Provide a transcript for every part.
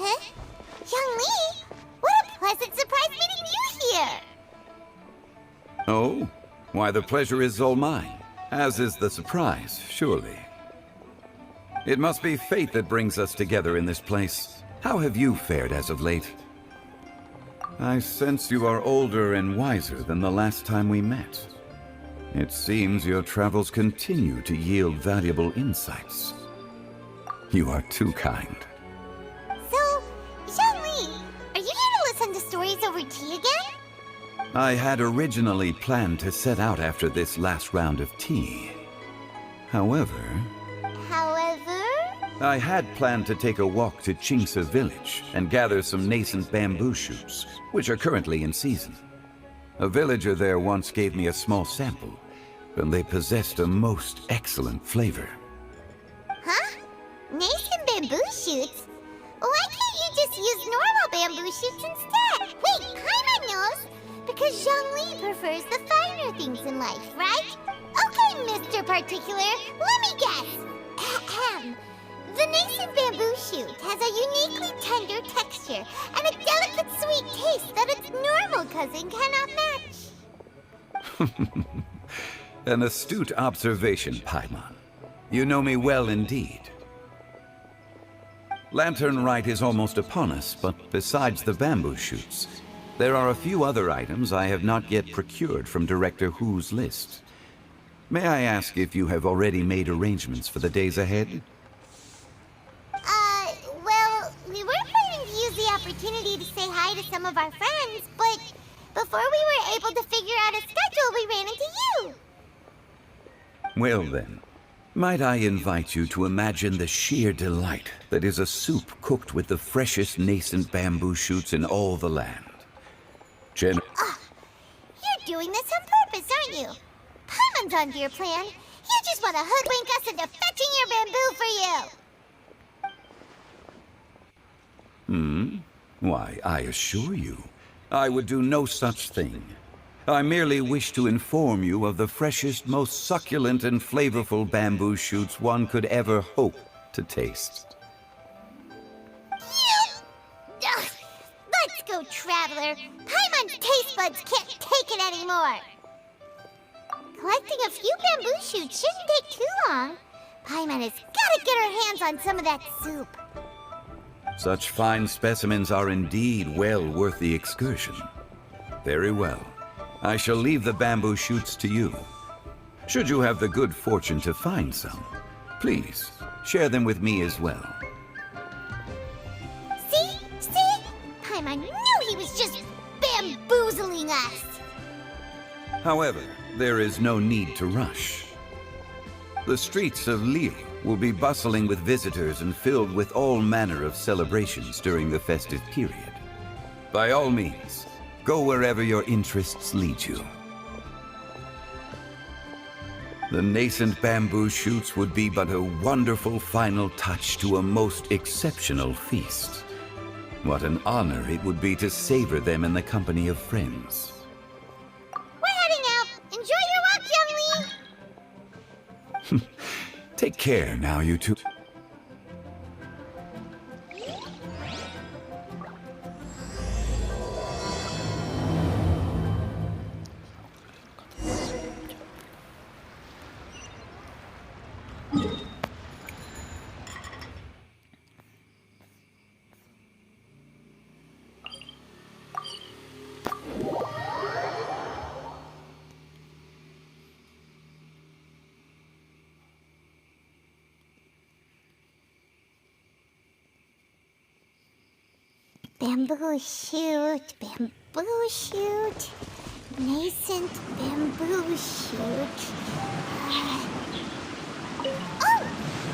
Huh? Young Lee, what a pleasant surprise meeting you here! Oh? Why, the pleasure is all mine, as is the surprise, surely. It must be fate that brings us together in this place. How have you fared as of late? I sense you are older and wiser than the last time we met. It seems your travels continue to yield valuable insights. You are too kind. So, Young Lee, are you here to listen to stories over tea again? I had originally planned to set out after this last round of tea. However, I had planned to take a walk to Chingsa village and gather some nascent bamboo shoots, which are currently in season. A villager there once gave me a small sample, and they possessed a most excellent flavor. Huh? Nascent bamboo shoots? Why can't you just use normal bamboo shoots instead? Wait, Paimon knows! Because Young Lee prefers the finer things in life, right? Okay, Mr. Particular, let me guess. Ahem. The nascent bamboo shoot has a uniquely tender texture and a delicate sweet taste that its normal cousin cannot match. An astute observation, Paimon. You know me well indeed. Lantern Rite is almost upon us, but besides the bamboo shoots, there are a few other items I have not yet procured from Director Hu's list. May I ask if you have already made arrangements for the days ahead? Well, we were planning to use the opportunity to say hi to some of our friends, but before we were able to figure out a schedule, we ran into you. Well then, might I invite you to imagine the sheer delight that is a soup cooked with the freshest nascent bamboo shoots in all the land. You're doing this on purpose, aren't you? Paimon's onto your plan. You just want to hoodwink us into fetching your bamboo for you. Why, I assure you, I would do no such thing. I merely wish to inform you of the freshest, most succulent and flavorful bamboo shoots one could ever hope to taste. Let's go, Traveler. Paimon's taste buds can't take it anymore. Collecting a few bamboo shoots shouldn't take too long. Paimon has got to get her hands on some of that soup. Such fine specimens are indeed well worth the excursion. Very well. I shall leave the bamboo shoots to you. Should you have the good fortune to find some, please share them with me as well. See? Paimon knew he was just bamboozling us. However, there is no need to rush. The streets of Lille will be bustling with visitors and filled with all manner of celebrations during the festive period. By all means, go wherever your interests lead you. The nascent bamboo shoots would be but a wonderful final touch to a most exceptional feast. What an honor it would be to savor them in the company of friends. We're heading out. Enjoy your walk, Young Lee. Take care now, you two. Bamboo shoot, nascent bamboo shoot. Oh!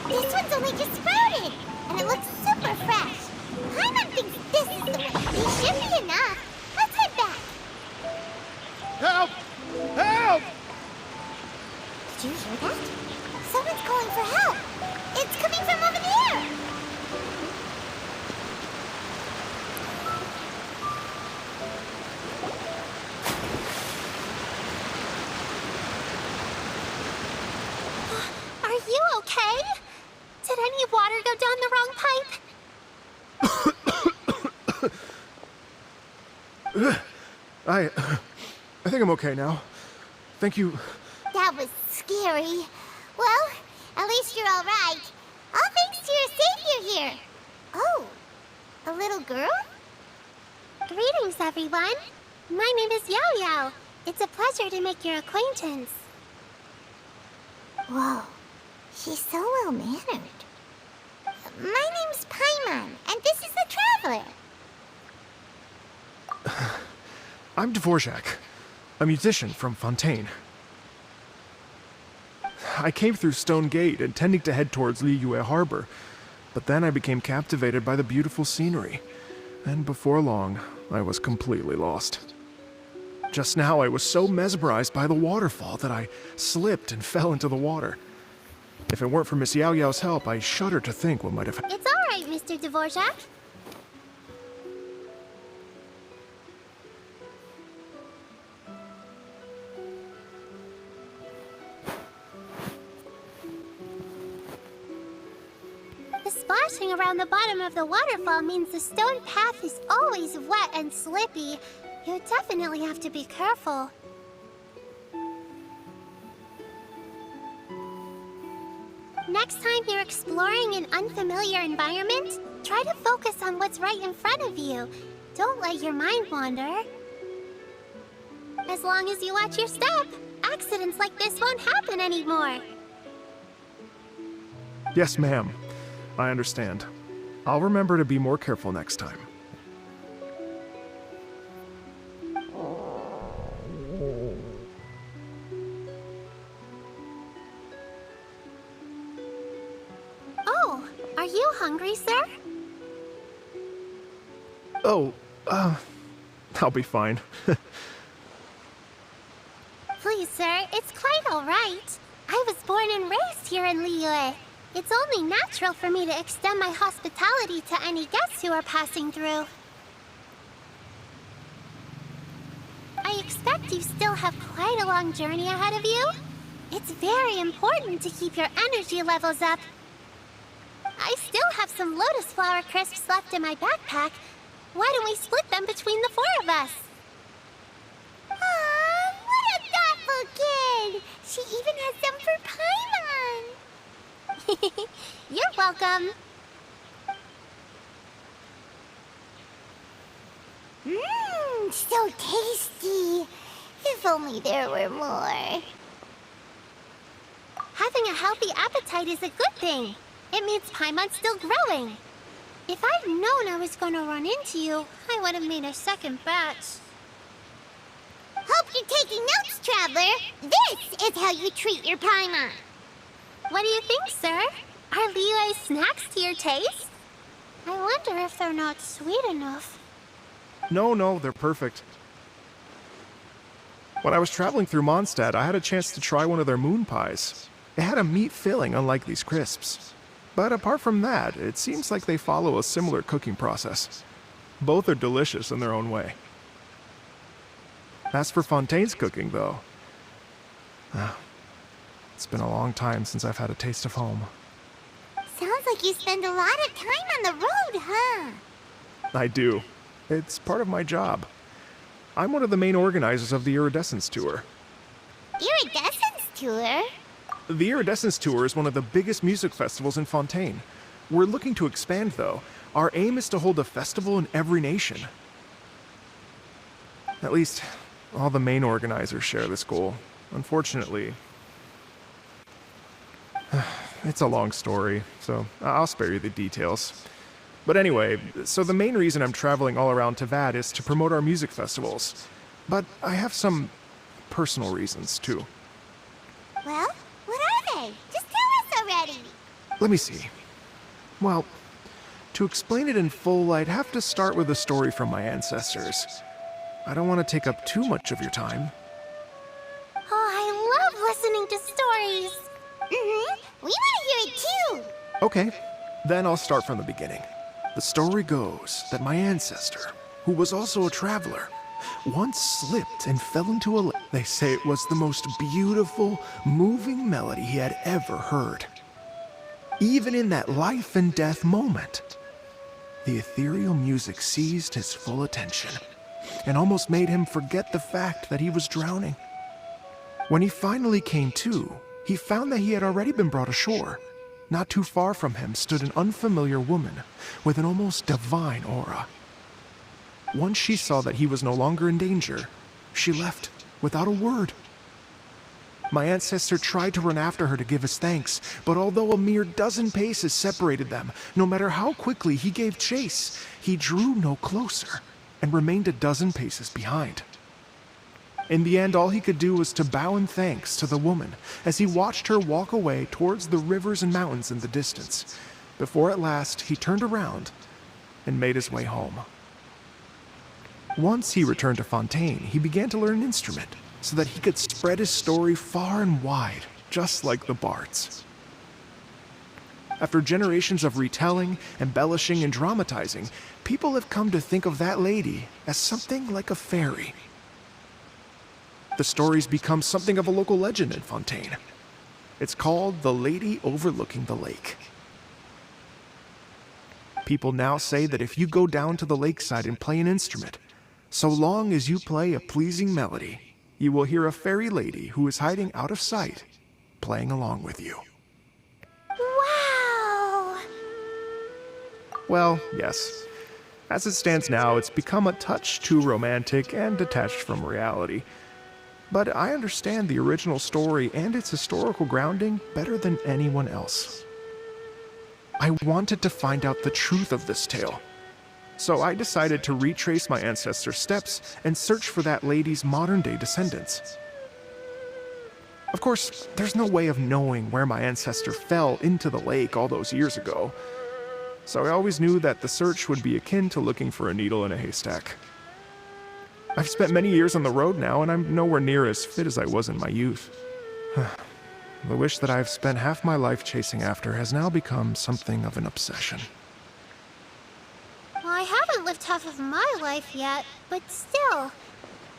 This one's only just sprouted, and it looks super fresh. Paimon thinks this is the one. It should be enough. Let's head back. Help! Help! Did you hear that? Someone's calling for help. It's coming from over there. Are you okay? Did any water go down the wrong pipe? I think I'm okay now. Thank you. That was scary. Well, at least you're all right. All thanks to your savior here. Oh, a little girl? Greetings, everyone. My name is YaoYao. It's a pleasure to make your acquaintance. Whoa, she's so well-mannered. My name's Paimon, and this is the Traveler. I'm Dvorak, a musician from Fontaine. I came through Stone Gate, intending to head towards Liyue Harbor, but then I became captivated by the beautiful scenery, and before long, I was completely lost. Just now, I was so mesmerized by the waterfall that I slipped and fell into the water. If it weren't for Miss YaoYao's help, I shudder to think what might have happened. It's all right, Mr. Dvorak. The splashing around the bottom of the waterfall means the stone path is always wet and slippy. You definitely have to be careful. Next time you're exploring an unfamiliar environment, try to focus on what's right in front of you. Don't let your mind wander. As long as you watch your step, accidents like this won't happen anymore. Yes, ma'am. I understand. I'll remember to be more careful next time. Oh, are you hungry, sir? Oh, I'll be fine. Please, sir, it's quite all right. I was born and raised here in Liyue. It's only natural for me to extend my hospitality to any guests who are passing through. I expect you still have quite a long journey ahead of you. It's very important to keep your energy levels up. I still have some lotus flower crisps left in my backpack. Why don't we split them between the four of us? Aw, what a thoughtful kid! She even has some for Paimon! You're welcome. Mmm, so tasty. If only there were more. Having a healthy appetite is a good thing. It means Paimon's still growing. If I'd known I was going to run into you, I would have made a second batch. Hope you're taking notes, Traveler. This is how you treat your Paimon. What do you think, sir? Are Liyue's snacks to your taste? I wonder if they're not sweet enough. No, they're perfect. When I was traveling through Mondstadt, I had a chance to try one of their moon pies. It had a meat filling, unlike these crisps. But apart from that, it seems like they follow a similar cooking process. Both are delicious in their own way. As for Fontaine's cooking, though, it's been a long time since I've had a taste of home. Sounds like you spend a lot of time on the road, huh? I do. It's part of my job. I'm one of the main organizers of the Iridescence Tour. Iridescence Tour? The Iridescence Tour is one of the biggest music festivals in Fontaine. We're looking to expand, though. Our aim is to hold a festival in every nation. At least, all the main organizers share this goal. Unfortunately, it's a long story, so I'll spare you the details. But anyway, so the main reason I'm traveling all around Tavad is to promote our music festivals. But I have some personal reasons, too. Well, what are they? Just tell us already. Let me see. Well, to explain it in full, I'd have to start with a story from my ancestors. I don't want to take up too much of your time. Oh, I love listening to stories. Mm-hmm. We want to hear it too. Okay, then I'll start from the beginning. The story goes that my ancestor, who was also a traveler, once slipped and fell into a lake. They say it was the most beautiful, moving melody he had ever heard. Even in that life and death moment, the ethereal music seized his full attention. and almost made him forget the fact that he was drowning. When he finally came to, he found that he had already been brought ashore. Not too far from him stood an unfamiliar woman with an almost divine aura. Once she saw that he was no longer in danger, she left without a word. My ancestor tried to run after her to give his thanks, but although a mere dozen paces separated them, no matter how quickly he gave chase, he drew no closer and remained a dozen paces behind. In the end, all he could do was to bow in thanks to the woman as he watched her walk away towards the rivers and mountains in the distance, before at last he turned around and made his way home. Once he returned to Fontaine, he began to learn an instrument so that he could spread his story far and wide, just like the bards. After generations of retelling, embellishing, and dramatizing, people have come to think of that lady as something like a fairy. The story's become something of a local legend in Fontaine. It's called the Lady Overlooking the Lake. People now say that if you go down to the lakeside and play an instrument, so long as you play a pleasing melody, you will hear a fairy lady who is hiding out of sight, playing along with you. Wow! Well, yes. As it stands now, it's become a touch too romantic and detached from reality. But I understand the original story and its historical grounding better than anyone else. I wanted to find out the truth of this tale. So I decided to retrace my ancestors' steps and search for that lady's modern-day descendants. Of course, there's no way of knowing where my ancestor fell into the lake all those years ago, so I always knew that the search would be akin to looking for a needle in a haystack. I've spent many years on the road now, and I'm nowhere near as fit as I was in my youth. The wish that I've spent half my life chasing after has now become something of an obsession. Well, I haven't lived half of my life yet, but still,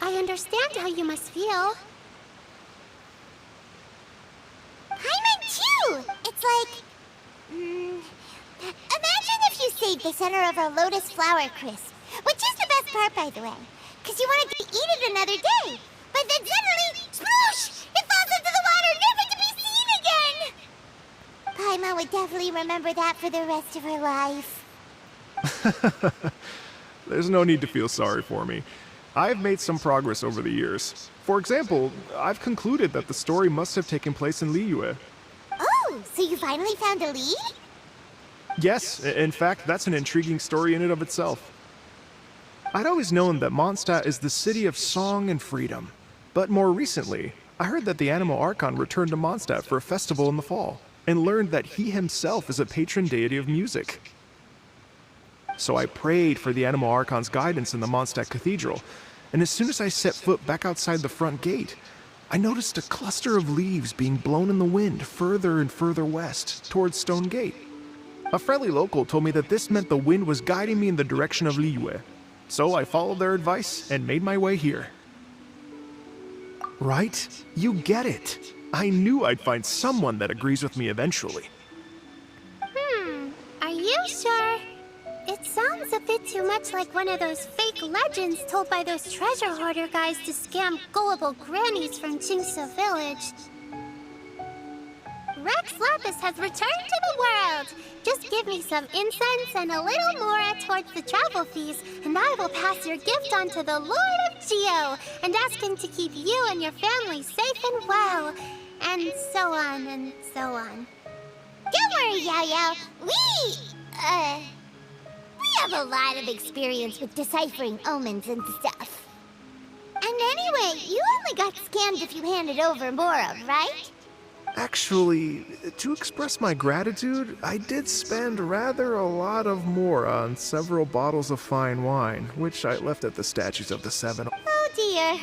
I understand how you must feel. Paimon too! It's like... imagine if you saved the center of a lotus flower crisp, which is the best part, by the way, because you wanted to eat it another day. But then suddenly, sploosh! It falls into the water, never to be seen again! Paimon would definitely remember that for the rest of her life. There's no need to feel sorry for me. I've made some progress over the years. For example, I've concluded that the story must have taken place in Liyue. Oh, so you finally found a lead? Yes, in fact, that's an intriguing story in and of itself. I'd always known that Mondstadt is the city of song and freedom, but more recently, I heard that the Animal Archon returned to Mondstadt for a festival in the fall, and learned that he himself is a patron deity of music. So I prayed for the Animal Archon's guidance in the Mondstadt Cathedral, and as soon as I set foot back outside the front gate, I noticed a cluster of leaves being blown in the wind further and further west, towards Stone Gate. A friendly local told me that this meant the wind was guiding me in the direction of Liyue, so I followed their advice and made my way here. Right? You get it. I knew I'd find someone that agrees with me eventually. Are you sure? It sounds a bit too much like one of those fake legends told by those treasure hoarder guys to scam gullible grannies from Jingsa Village. Rex Lapis has returned to the world! Just give me some incense and a little more towards the travel fees, and I will pass your gift on to the Lord of Geo, and ask him to keep you and your family safe and well, and so on and so on. Don't worry, YaoYao. We have a lot of experience with deciphering omens and stuff. And anyway, you only got scammed if you handed over Mora, right? Actually, to express my gratitude, I did spend rather a lot of Mora on several bottles of fine wine, which I left at the statues of the Seven. Oh dear.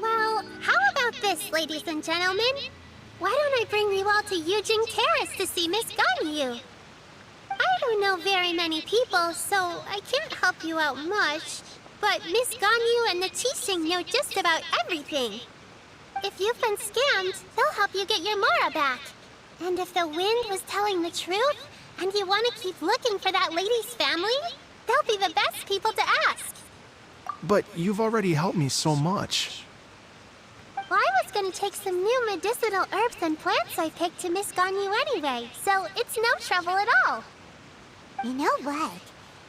Well, how about this, ladies and gentlemen? Why don't I bring you all to Yujing Terrace to see Miss Ganyu? I don't know very many people, so I can't help you out much. But Miss Ganyu and the Qixing know just about everything. If you've been scammed, they'll help you get your Mora back. And if the wind was telling the truth, and you want to keep looking for that lady's family, they'll be the best people to ask. But you've already helped me so much. Well, I was gonna take some new medicinal herbs and plants I picked to Miss Ganyu anyway, so it's no trouble at all. You know what?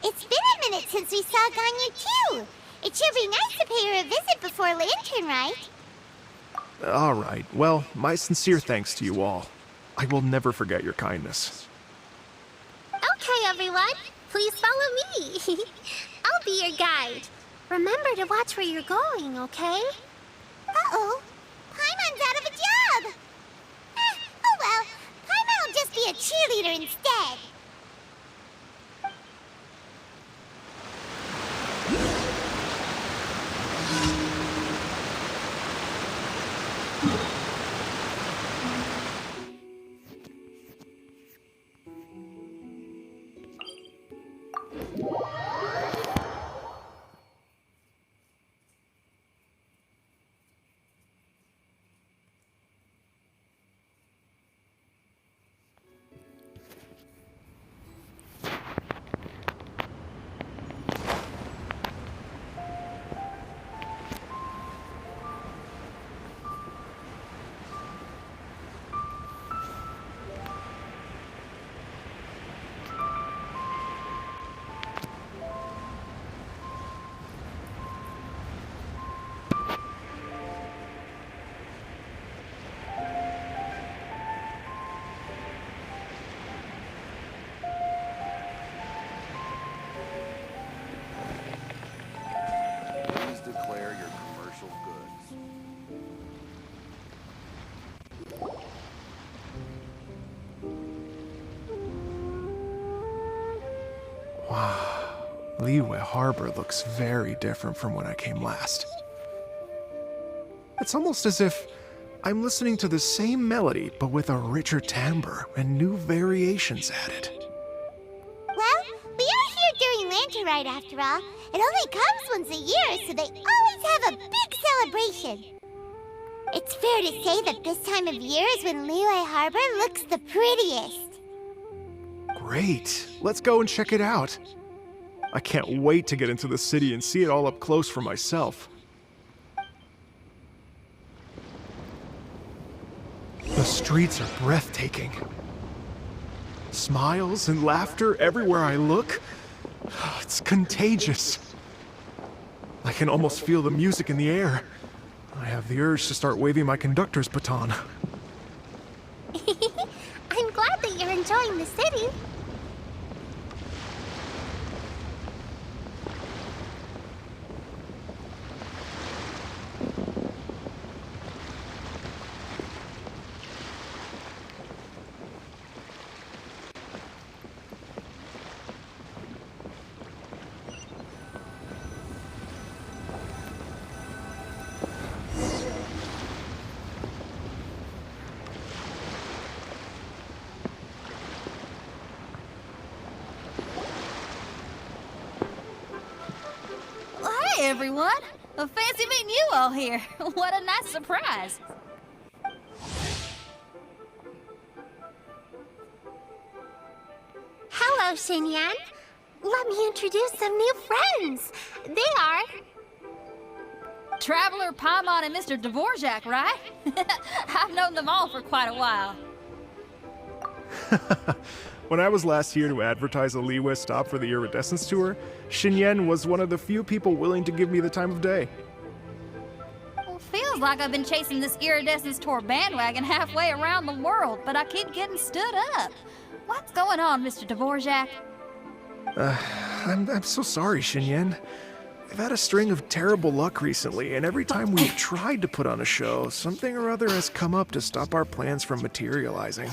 It's been a minute since we saw Ganyu too. It should be nice to pay her a visit before Litern, right? All right, well, my sincere thanks to you all. I will never forget your kindness. Okay, everyone, please follow me. I'll be your guide. Remember to watch where you're going, okay? Uh-oh. Paimon's out of a job! Oh well, Paimon will just be a cheerleader instead. Please declare your commercial goods. Wow, Liyue Harbor looks very different from when I came last. It's almost as if I'm listening to the same melody, but with a richer timbre and new variations added. Well, we are here during Lantern Rite after all. It only comes once a year, so they always have a big celebration. It's fair to say that this time of year is when Liyue Harbor looks the prettiest. Great, let's go and check it out. I can't wait to get into the city and see it all up close for myself. The streets are breathtaking. Smiles and laughter everywhere I look. It's contagious. I can almost feel the music in the air. I have the urge to start waving my conductor's baton. I'm glad that you're enjoying the city. Hey everyone! Fancy meeting you all here. What a nice surprise. Hello, Xinyan. Let me introduce some new friends. They are... Traveler, Paimon, and Mr. Dvorak, right? I've known them all for quite a while. When I was last here to advertise a Liyue stop for the Iridescence Tour, Xinyan was one of the few people willing to give me the time of day. Well, feels like I've been chasing this Iridescence Tour bandwagon halfway around the world, but I keep getting stood up. What's going on, Mr. Dvorak? I'm so sorry, Xinyan. I've had a string of terrible luck recently, and every time we've tried to put on a show, something or other has come up to stop our plans from materializing.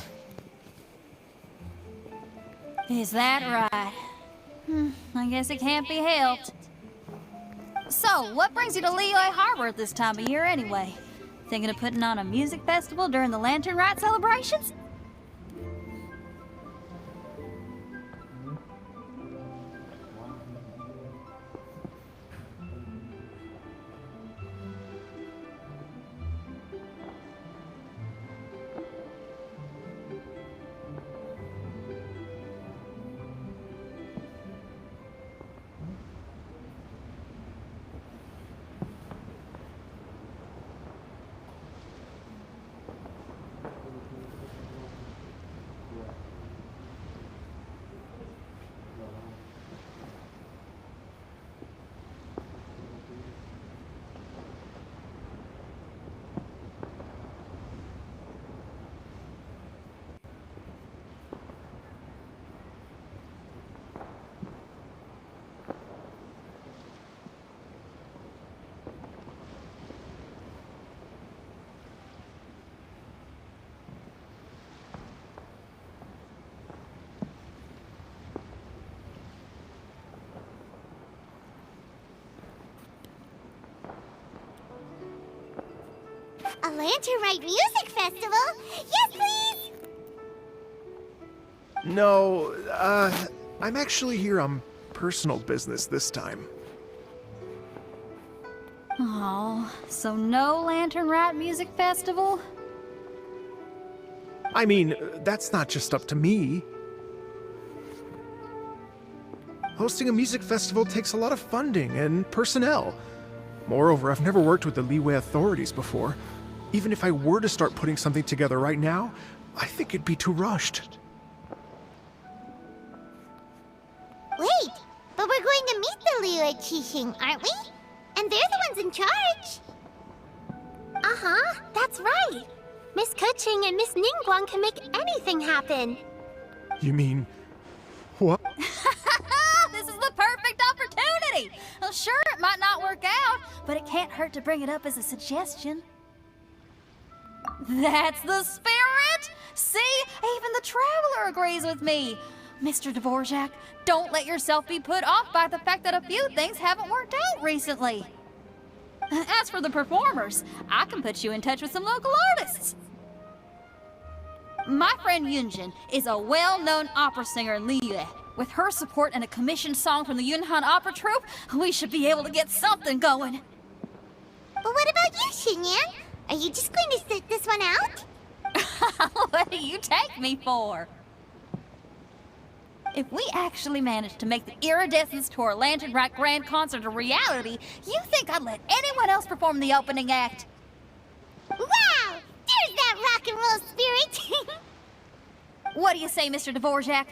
Is that right? I guess it can't be helped. So, what brings you to Liyue Harbor at this time of year anyway? Thinking of putting on a music festival during the Lantern Rite celebrations? A Lantern Rite music festival? Yes, please! No, I'm actually here on personal business this time. Oh, so no Lantern Rite Music Festival? I mean, that's not just up to me. Hosting a music festival takes a lot of funding and personnel. Moreover, I've never worked with the Liyue authorities before. Even if I were to start putting something together right now, I think it'd be too rushed. Wait, but we're going to meet the Liyue Qixing, aren't we? And they're the ones in charge. Uh-huh, that's right. Miss Keqing and Miss Ningguang can make anything happen. You mean... what? This is the perfect opportunity! Well, sure, it might not work out, but it can't hurt to bring it up as a suggestion. That's the spirit! See? Even the Traveler agrees with me. Mr. Dvorak, don't let yourself be put off by the fact that a few things haven't worked out recently. As for the performers, I can put you in touch with some local artists. My friend Yunjin is a well-known opera singer in Liyue. With her support and a commissioned song from the Yunhan Opera Troupe, we should be able to get something going. But what about you, Xinyan? Are you just going to sit this one out? What do you take me for? If we actually manage to make the Iridescence Tour Lantern Rite Grand Concert a reality, you think I'd let anyone else perform the opening act? Wow! There's that rock and roll spirit! What do you say, Mr. Dvorak?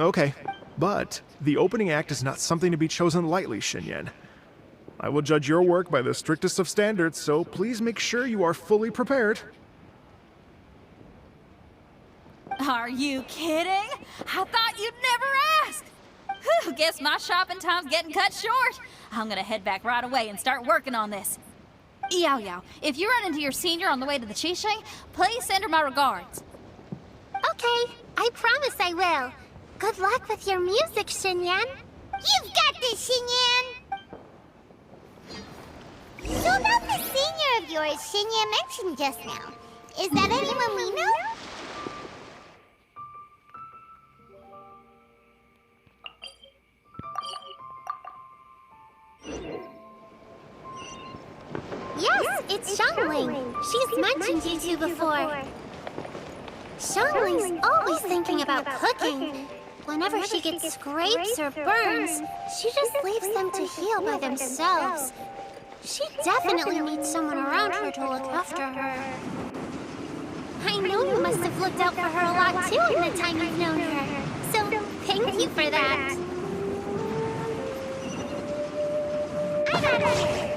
Okay. But the opening act is not something to be chosen lightly, Xinyan. I will judge your work by the strictest of standards, so please make sure you are fully prepared. Are you kidding? I thought you'd never ask. Whew, guess my shopping time's getting cut short. I'm gonna head back right away and start working on this. YaoYao, if you run into your senior on the way to the Qixing, please send her my regards. Okay, I promise I will. Good luck with your music, Xinyan. You've got this, Xinyan! So about the senior of yours Xinyan mentioned just now, is that anyone we know? Yes, it's Xiangling. She's mentioned you two before. Xiangling's always thinking about cooking. Whenever she gets scrapes or burns, she just leaves them to heal by themselves. She definitely needs someone around her to look after her. I know you must have looked out for her a lot too in the time you've known her. So thank you for that. I got it.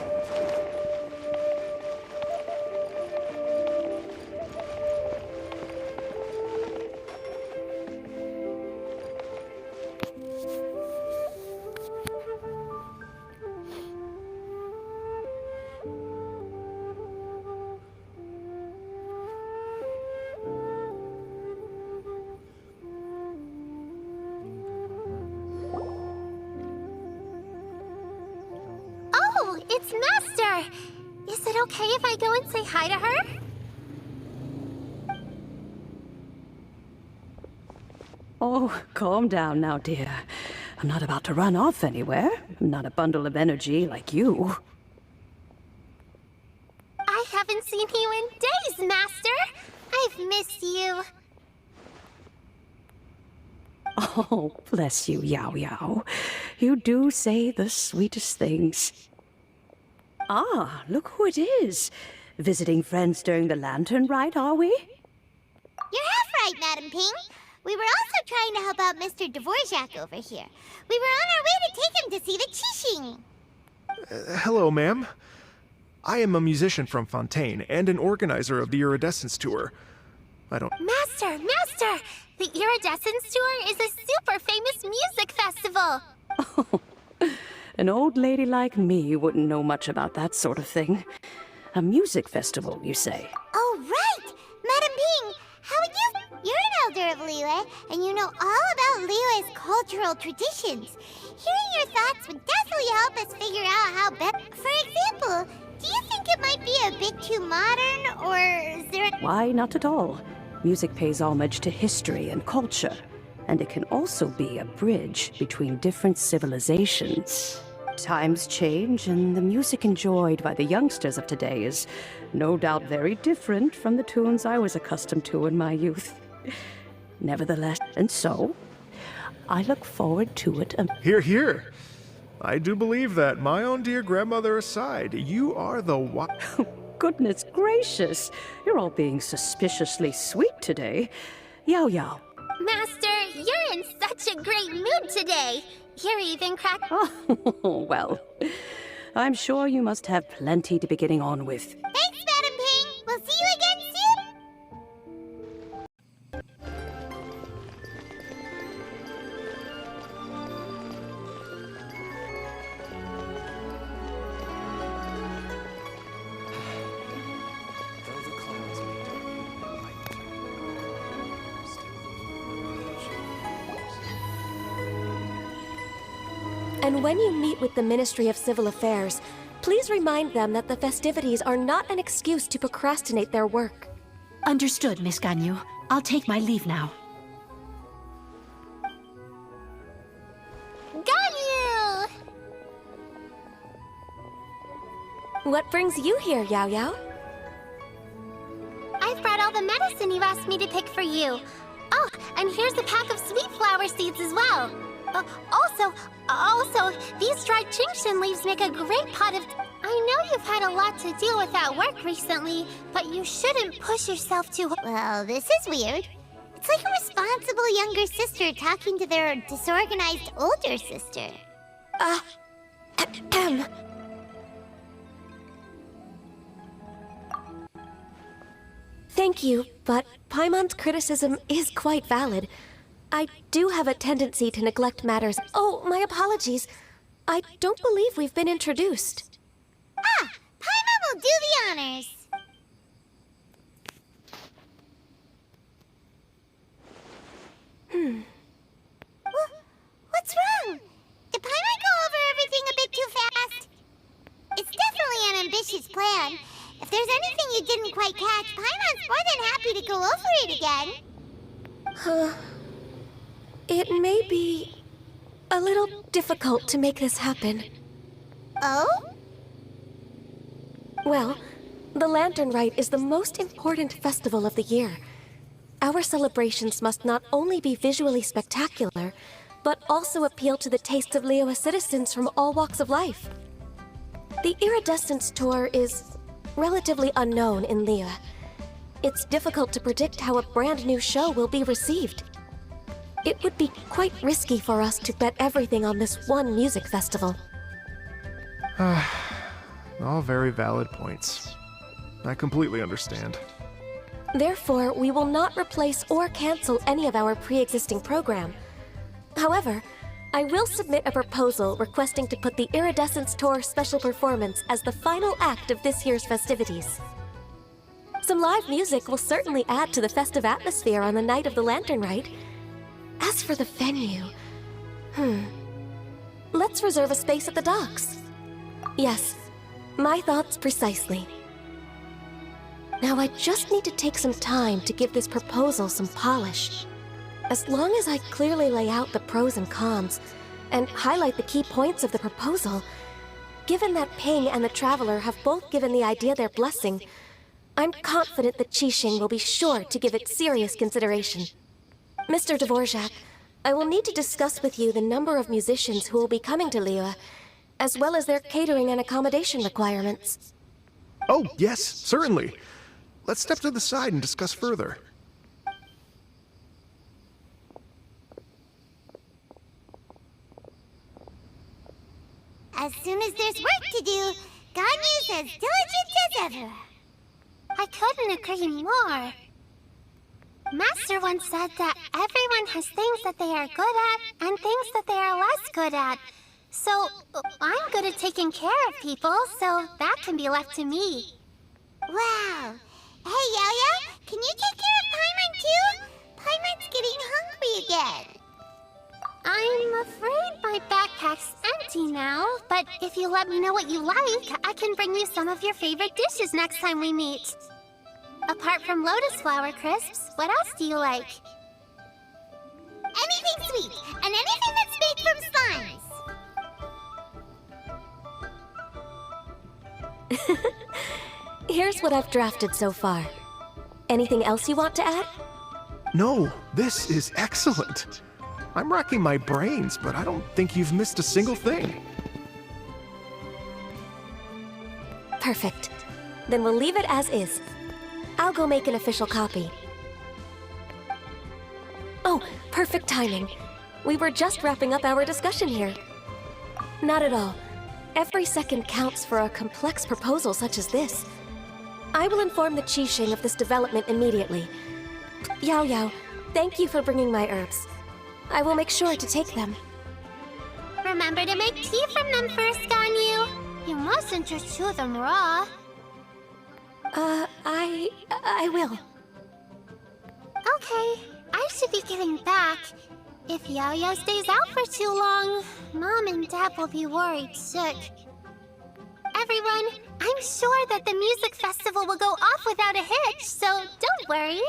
It's Master! Is it okay if I go and say hi to her? Oh, calm down now, dear. I'm not about to run off anywhere. I'm not a bundle of energy like you. I haven't seen you in days, Master! I've missed you. Oh, bless you, YaoYao. You do say the sweetest things. Ah, look who it is. Visiting friends during the Lantern Rite, are we? You're half right, Madam Ping. We were also trying to help out Mr. Dvorak over here. We were on our way to take him to see the Qixing. Hello, ma'am. I am a musician from Fontaine and an organizer of the Iridescence Tour. Master! The Iridescence Tour is a super famous music festival! Oh, an old lady like me wouldn't know much about that sort of thing. A music festival, you say? Oh, right! Madam Ping, how would you... You're elder of Liyue, and you know all about Liyue's cultural traditions. Hearing your thoughts would definitely help us figure out how best. For example, do you think it might be a bit too modern, or is there Why, not at all. Music pays homage to history and culture, and it can also be a bridge between different civilizations. Times change, and the music enjoyed by the youngsters of today is no doubt very different from the tunes I was accustomed to in my youth. Nevertheless, and so, I look forward to it. Hear, hear. I do believe that, my own dear grandmother aside, you are the Goodness gracious, you're all being suspiciously sweet today. YaoYao. Master, you're in such a great mood today. You're even cracked. Oh, well, I'm sure you must have plenty to be getting on with. Thanks, Madam Ping. We'll see you again soon. Though the clouds may darken, light turn, still the And when you meet with the Ministry of Civil Affairs, please remind them that the festivities are not an excuse to procrastinate their work. Understood, Miss Ganyu. I'll take my leave now. Ganyu! What brings you here, YaoYao? I've brought all the medicine you asked me to pick for you. Oh, and here's a pack of sweet flower seeds as well. Also, these dried GENSHIN leaves make a great pot of... I know you've had a lot to deal with at work recently, but you shouldn't push yourself too... Well, this is weird. It's like a responsible younger sister talking to their disorganized older sister. Thank you, but Paimon's criticism is quite valid. I do have a tendency to neglect matters. Oh, my apologies. I don't believe we've been introduced. Ah, Paimon will do the honors. What's wrong? Did Paimon go over everything a bit too fast? It's definitely an ambitious plan. If there's anything you didn't quite catch, Paimon's more than happy to go over it again. It may be a little difficult to make this happen. Oh? Well, the Lantern Rite is the most important festival of the year. Our celebrations must not only be visually spectacular, but also appeal to the tastes of Liyue citizens from all walks of life. The Iridescence Tour is relatively unknown in Liyue. It's difficult to predict how a brand new show will be received. It would be quite risky for us to bet everything on this one music festival. All very valid points. I completely understand. Therefore, we will not replace or cancel any of our pre-existing program. However, I will submit a proposal requesting to put the Iridescence Tour special performance as the final act of this year's festivities. Some live music will certainly add to the festive atmosphere on the night of the Lantern Rite. As for the venue... Let's reserve a space at the docks. Yes, my thoughts precisely. Now I just need to take some time to give this proposal some polish. As long as I clearly lay out the pros and cons, and highlight the key points of the proposal, given that Ping and the Traveler have both given the idea their blessing, I'm confident that Qixing will be sure to give it serious consideration. Mr. Dvorak, I will need to discuss with you the number of musicians who will be coming to Liyue, as well as their catering and accommodation requirements. Oh, yes, certainly. Let's step to the side and discuss further. As soon as there's work to do, Ganyu's as diligent as ever. I couldn't agree more. Master once said that everyone has things that they are good at and things that they are less good at. So, I'm good at taking care of people, so that can be left to me. Wow. Hey, YaoYao, can you take care of Paimon too? Paimon's getting hungry again. I'm afraid my backpack's empty now, but if you let me know what you like, I can bring you some of your favorite dishes next time we meet. Apart from lotus flower crisps, what else do you like? Anything sweet, and anything that's made from slimes. Here's what I've drafted so far. Anything else you want to add? No, this is excellent. I'm racking my brains, but I don't think you've missed a single thing. Perfect. Then we'll leave it as is. I'll go make an official copy. Oh, perfect timing. We were just wrapping up our discussion here. Not at all. Every second counts for a complex proposal such as this. I will inform the Qixing of this development immediately. YaoYao, thank you for bringing my herbs. I will make sure to take them. Remember to make tea from them first, Ganyu. You mustn't just chew them raw. I will. Okay, I should be getting back. If YaoYao stays out for too long, Mom and Dad will be worried sick. Everyone, I'm sure that the music festival will go off without a hitch, so don't worry.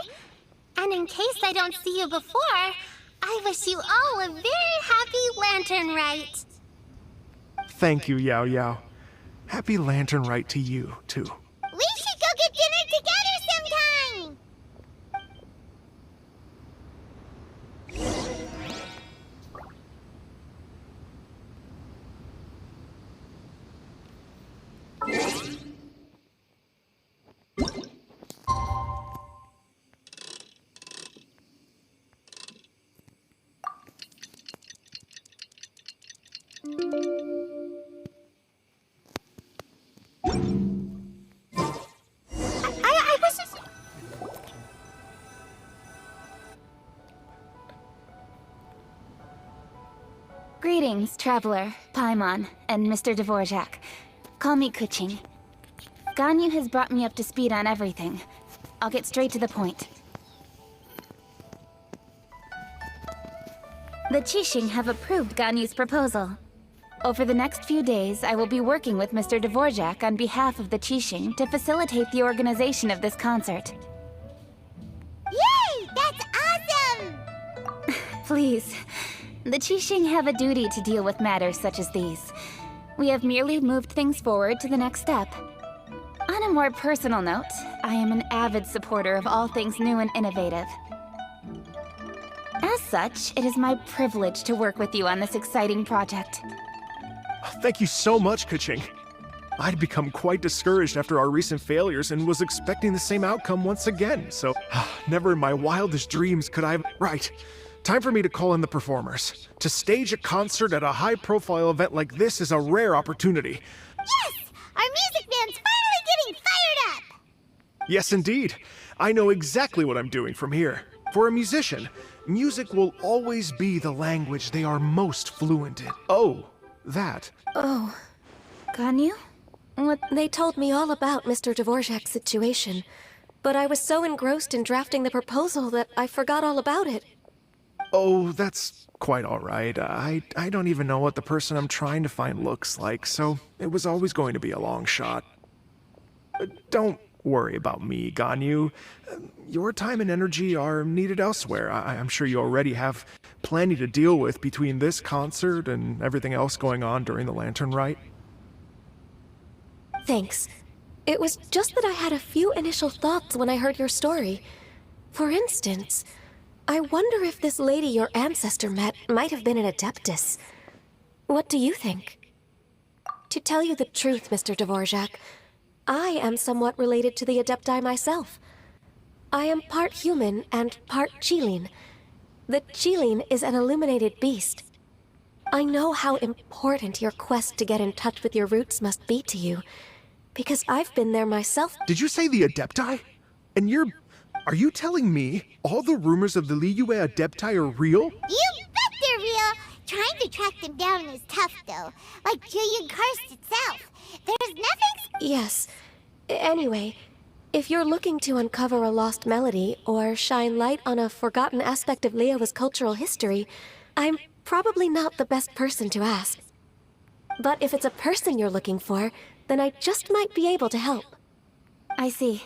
And in case I don't see you before, I wish you all a very happy Lantern Rite. Thank you, YaoYao. Happy Lantern Rite to you, too. We should go get dinner together sometime! I was... Greetings, Traveler, Paimon, and Mr. Dvorak. Call me Kuching. Ganyu has brought me up to speed on everything. I'll get straight to the point. The Qixing have approved Ganyu's proposal. Over the next few days, I will be working with Mr. Dvorak on behalf of the Qixing to facilitate the organization of this concert. Yay! That's awesome! Please. The Qixing have a duty to deal with matters such as these. We have merely moved things forward to the next step. On a more personal note, I am an avid supporter of all things new and innovative. As such, it is my privilege to work with you on this exciting project. Thank you so much, Kuching. I'd become quite discouraged after our recent failures and was expecting the same outcome once again, so never in my wildest dreams could I have... Right. Time for me to call in the performers. To stage a concert at a high-profile event like this is a rare opportunity. Yes! Our music band's finally getting fired up! Yes, indeed. I know exactly what I'm doing from here. For a musician, music will always be the language they are most fluent in. Oh, that. Oh, Ganyu? What? they told me all about Mr. Dvorak's situation, but I was so engrossed in drafting the proposal that I forgot all about it. Oh, that's quite all right. I don't even know what the person I'm trying to find looks like, so it was always going to be a long shot. Don't worry about me, Ganyu. Your time and energy are needed elsewhere. I'm sure you already have plenty to deal with between this concert and everything else going on during the Lantern Rite. Thanks. It was just that I had a few initial thoughts when I heard your story. For instance, I wonder if this lady your ancestor met might have been an Adeptus. What do you think? To tell you the truth, Mr. Dvorak, I am somewhat related to the Adepti myself. I am part human and part Qilin. The Qilin is an illuminated beast. I know how important your quest to get in touch with your roots must be to you, because I've been there myself. Did you say the Adepti? And are you telling me all the rumors of the Liyue Adepti are real? You bet they're real! Trying to track them down is tough, though. Like Julian Karst itself. There's nothing... Yes. Anyway, If you're looking to uncover a lost melody or shine light on a forgotten aspect of Liyue's cultural history, I'm probably not the best person to ask. But if it's a person you're looking for, then I just might be able to help. I see.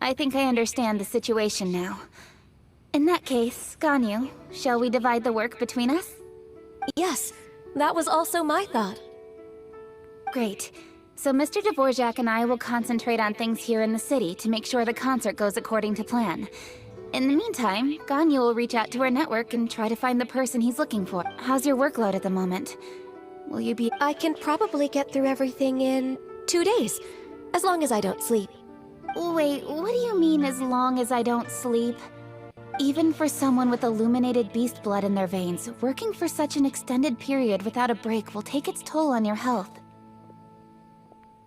I think I understand the situation now. In that case, Ganyu, shall we divide the work between us? Yes, that was also my thought. Great. So Mr. Dvorak and I will concentrate on things here in the city to make sure the concert goes according to plan. In the meantime, Ganyu will reach out to our network and try to find the person he's looking for. How's your workload at the moment? Will you be— I can probably get through everything in 2 days, as long as I don't sleep. Wait, what do you mean as long as I don't sleep? Even for someone with illuminated beast blood in their veins, working for such an extended period without a break will take its toll on your health.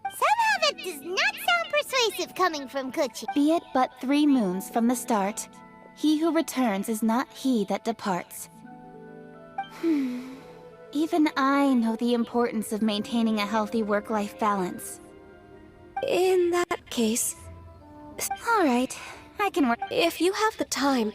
Somehow that does not sound persuasive coming from Kuchi. Be it but 3 moons from the start, he who returns is not he that departs. Even I know the importance of maintaining a healthy work-life balance. In that case... Alright, I can work. If you have the time,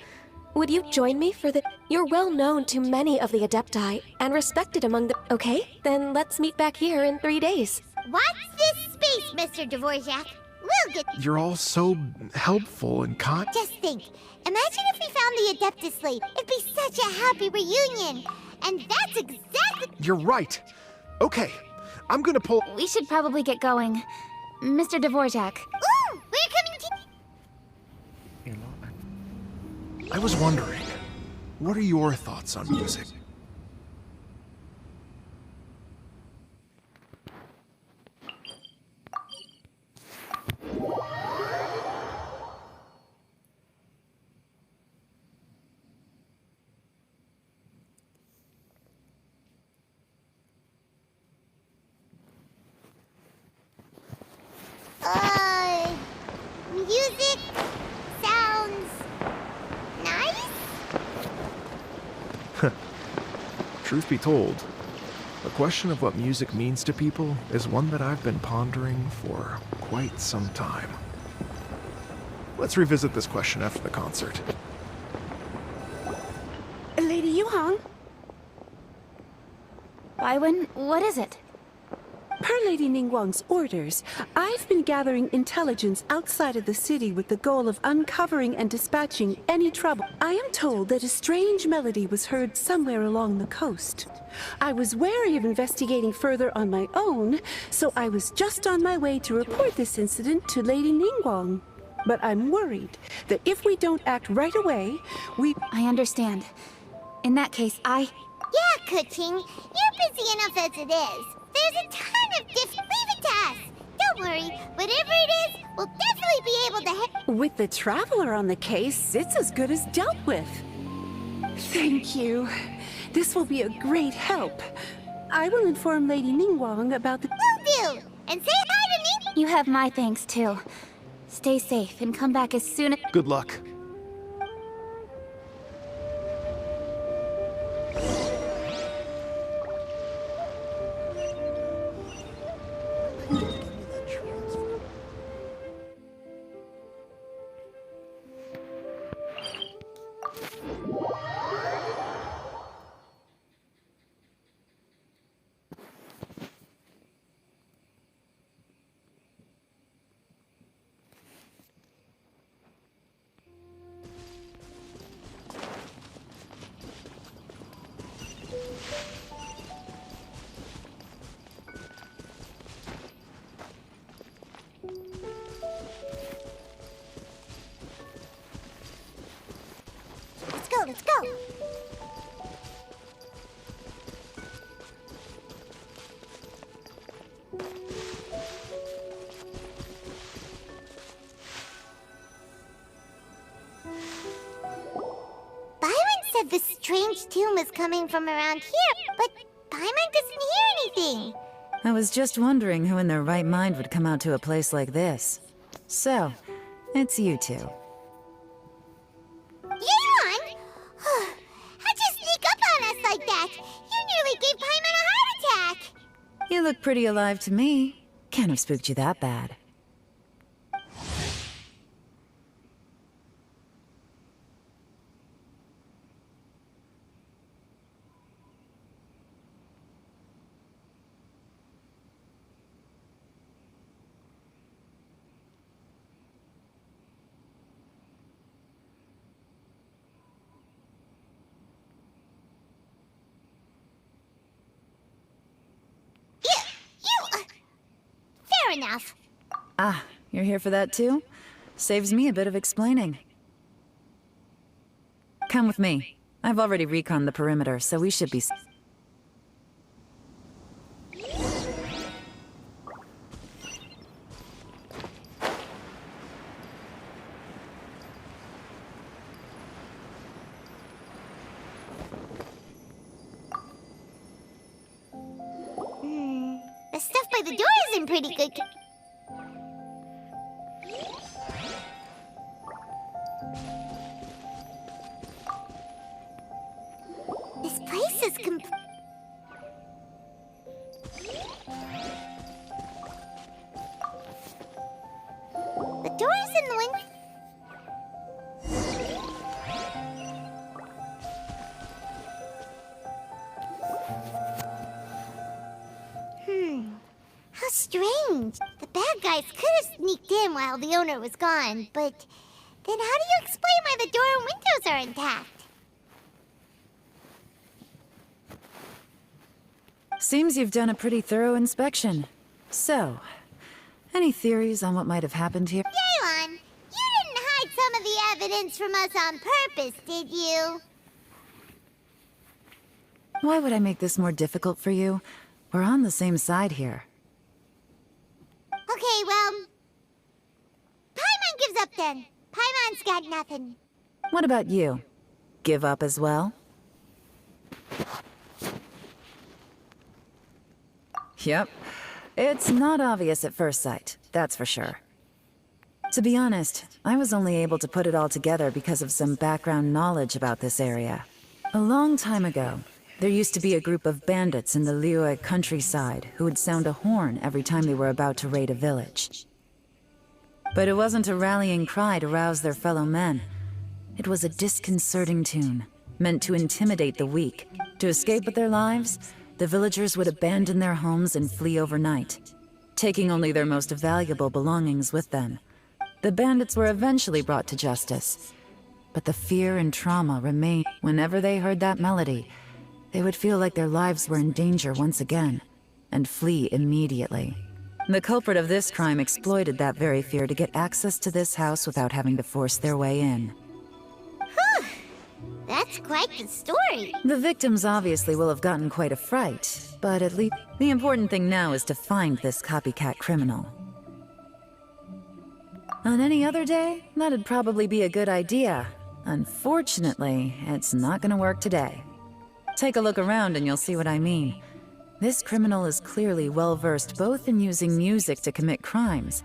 would you join me for the... You're well known to many of the Adepti, and respected among the... Okay, then let's meet back here in 3 days. Watch this space, Mr. Dvorak. We'll get... You're all so helpful and kind. Just think. Imagine if we found the Adeptus Slate. It'd be such a happy reunion. And that's exactly... You're right. Okay, I'm gonna pull... We should probably get going. Mr. Dvorak. Ooh, we're coming to... I was wondering, what are your thoughts on music? Music sounds nice? Truth be told, the question of what music means to people is one that I've been pondering for quite some time. Let's revisit this question after the concert. Lady Yuhang? Baiwen, what is it? Per Lady Ningguang's orders, I've been gathering intelligence outside of the city with the goal of uncovering and dispatching any trouble. I am told that a strange melody was heard somewhere along the coast. I was wary of investigating further on my own, so I was just on my way to report this incident to Lady Ningguang. But I'm worried that if we don't act right away, I understand. In that case, Yeah, Kuching. You're busy enough as it is. There's a ton of Leave it to us. Don't worry. Whatever it is, we'll definitely be able to With the Traveler on the case, it's as good as dealt with. Thank you. This will be a great help. I will inform Lady Ningguang about the... Will do. And say hi to me. you have my thanks too. Stay safe and come back as soon as... Good luck. Let's go. Byron said this strange tune was coming from around here, but Byron doesn't hear anything. I was just wondering who in their right mind would come out to a place like this. So, it's you two. Yeon! How'd you sneak up on us like that? You nearly gave Paimon a heart attack! You look pretty alive to me. Can't have spooked you that bad. enough. Ah, you're here for that too? Saves me a bit of explaining. Come with me. I've already reconned the perimeter, so we should be... The stuff by the door is in pretty good. This place is the doors in the window. How strange. The bad guys could have sneaked in while the owner was gone, but then how do you explain why the door and windows are intact? Seems you've done a pretty thorough inspection. So, any theories on what might have happened here? Yaon, you didn't hide some of the evidence from us on purpose, did you? Why would I make this more difficult for you? We're on the same side here. Okay, well... Paimon gives up then. Paimon's got nothing. What about you? Give up as well? Yep. It's not obvious at first sight, that's for sure. To be honest, I was only able to put it all together because of some background knowledge about this area. A long time ago, there used to be a group of bandits in the Liyue countryside who would sound a horn every time they were about to raid a village. But it wasn't a rallying cry to rouse their fellow men. It was a disconcerting tune, meant to intimidate the weak. To escape with their lives, the villagers would abandon their homes and flee overnight, taking only their most valuable belongings with them. The bandits were eventually brought to justice, but the fear and trauma remained. Whenever they heard that melody, they would feel like their lives were in danger once again, and flee immediately. The culprit of this crime exploited that very fear to get access to this house without having to force their way in. Whew. That's quite the story. The victims obviously will have gotten quite a fright, but at least the important thing now is to find this copycat criminal. On any other day, that'd probably be a good idea. Unfortunately, it's not gonna work today. Take a look around and you'll see what I mean. This criminal is clearly well-versed both in using music to commit crimes.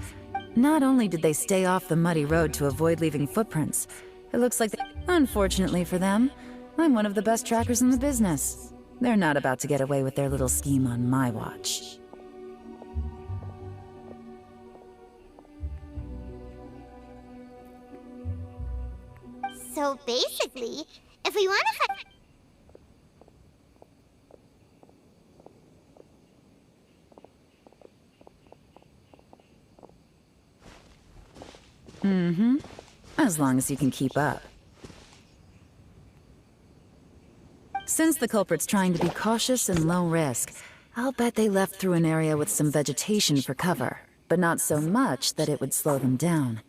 Not only did they stay off the muddy road to avoid leaving footprints, it looks like unfortunately for them, I'm one of the best trackers in the business. They're not about to get away with their little scheme on my watch. So basically, if we want to find... Mm-hmm. As long as you can keep up. Since the culprit's trying to be cautious and low risk, I'll bet they left through an area with some vegetation for cover, but not so much that it would slow them down.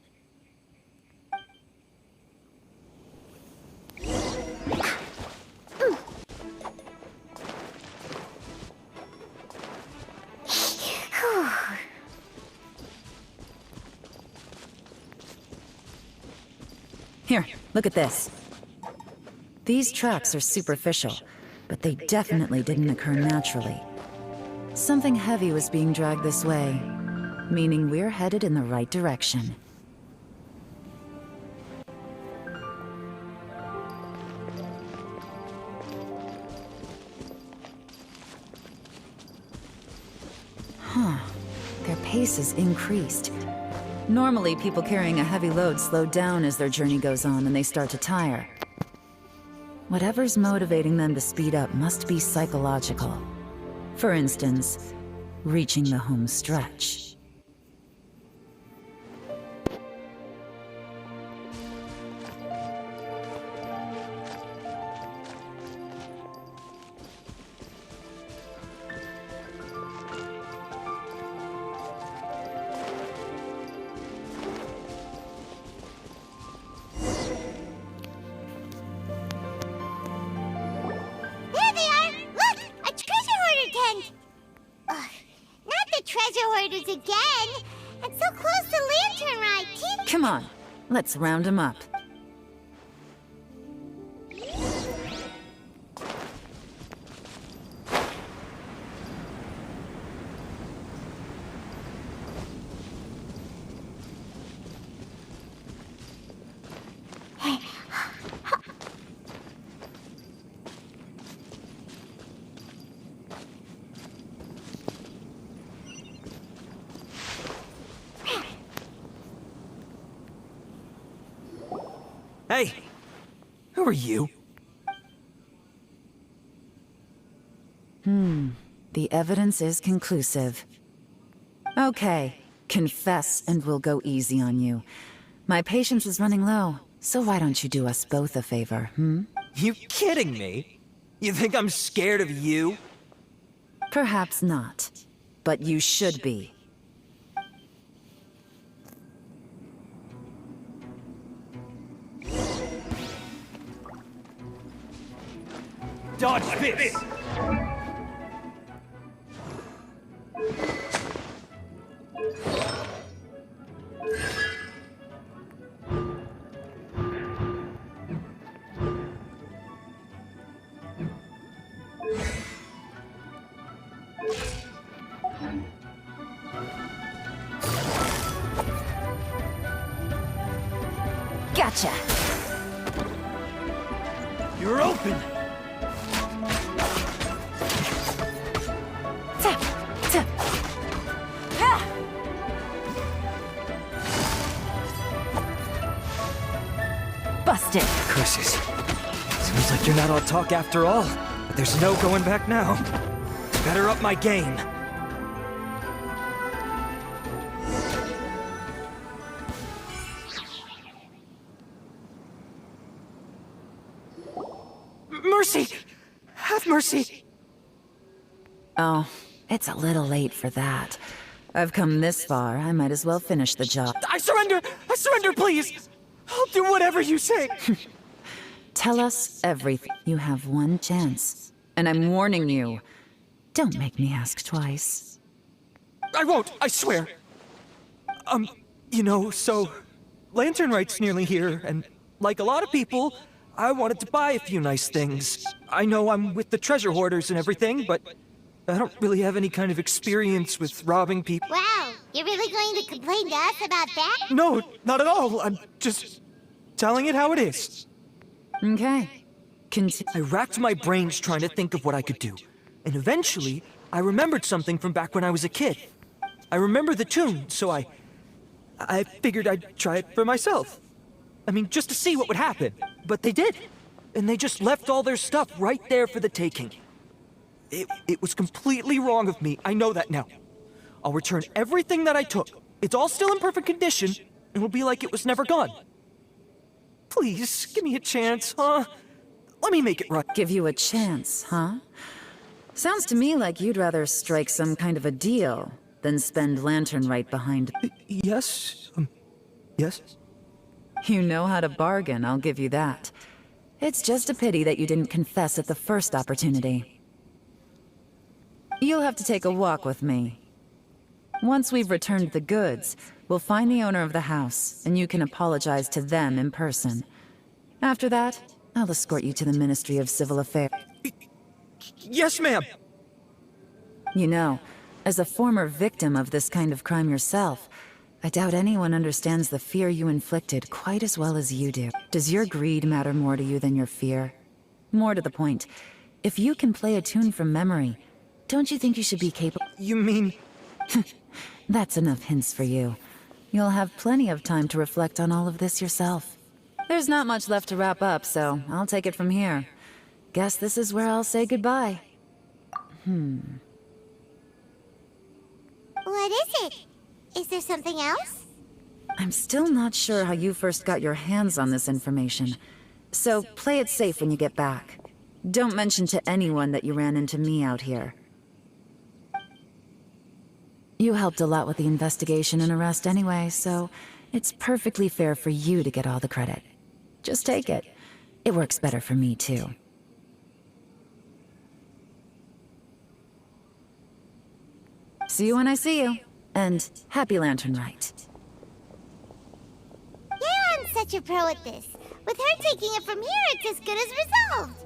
Here, look at this. These tracks are superficial, but they definitely didn't occur naturally. Something heavy was being dragged this way, meaning we're headed in the right direction. Huh. Their pace has increased. Normally, people carrying a heavy load slow down as their journey goes on and they start to tire. Whatever's motivating them to speed up must be psychological. For instance, reaching the home stretch. treasure hoarders again! And so close to Litern, right? Come on, let's round them up. Hey! Who are you? The evidence is conclusive. Okay, confess and we'll go easy on you. My patience is running low, so why don't you do us both a favor, You kidding me? You think I'm scared of you? Perhaps not, but you should be. Dodge this! Gotcha! You're open! Tap! Tap! Ha! Busted! Curses. Seems like you're not all talk after all, but there's no going back now. Better up my game. Mercy! Have mercy! Oh, it's a little late for that. I've come this far, I might as well finish the job. I surrender! I surrender, please! I'll do whatever you say! Tell us everything. You have one chance. And I'm warning you. Don't make me ask twice. I won't, I swear. You know, so... Lantern Rite's nearly here, and like a lot of people, I wanted to buy a few nice things. I know I'm with the treasure hoarders and everything, but I don't really have any kind of experience with robbing people. Wow, you're really going to complain to us about that? No, not at all. I'm just telling it how it is. Okay. I racked my brains trying to think of what I could do. And eventually, I remembered something from back when I was a kid. I remember the tune, so I figured I'd try it for myself. I mean, just to see what would happen. But they did. And they just left all their stuff right there for the taking. It was completely wrong of me. I know that now. I'll return everything that I took. It's all still in perfect condition, and it'll be like it was never gone. Please, give me a chance, huh? Let me make it right. Give you a chance, huh? Sounds to me like you'd rather strike some kind of a deal than spend Lantern Rite behind. Yes? Yes? You know how to bargain, I'll give you that. It's just a pity that you didn't confess at the first opportunity. You'll have to take a walk with me. Once we've returned the goods, we'll find the owner of the house, and you can apologize to them in person. After that, I'll escort you to the Ministry of Civil Affairs. Yes, ma'am! You know, as a former victim of this kind of crime yourself, I doubt anyone understands the fear you inflicted quite as well as you do. Does your greed matter more to you than your fear? More to the point, if you can play a tune from memory, don't you think you should be capable? You mean... That's enough hints for you. You'll have plenty of time to reflect on all of this yourself. There's not much left to wrap up, so I'll take it from here. Guess this is where I'll say goodbye. What is it? Is there something else? I'm still not sure how you first got your hands on this information. So play it safe when you get back. Don't mention to anyone that you ran into me out here. You helped a lot with the investigation and arrest anyway, so it's perfectly fair for you to get all the credit. Just take it. It works better for me, too. see you when I see you. And happy Lantern Rite. Yeah, I'm such a pro at this. With her taking it from here, it's as good as resolved.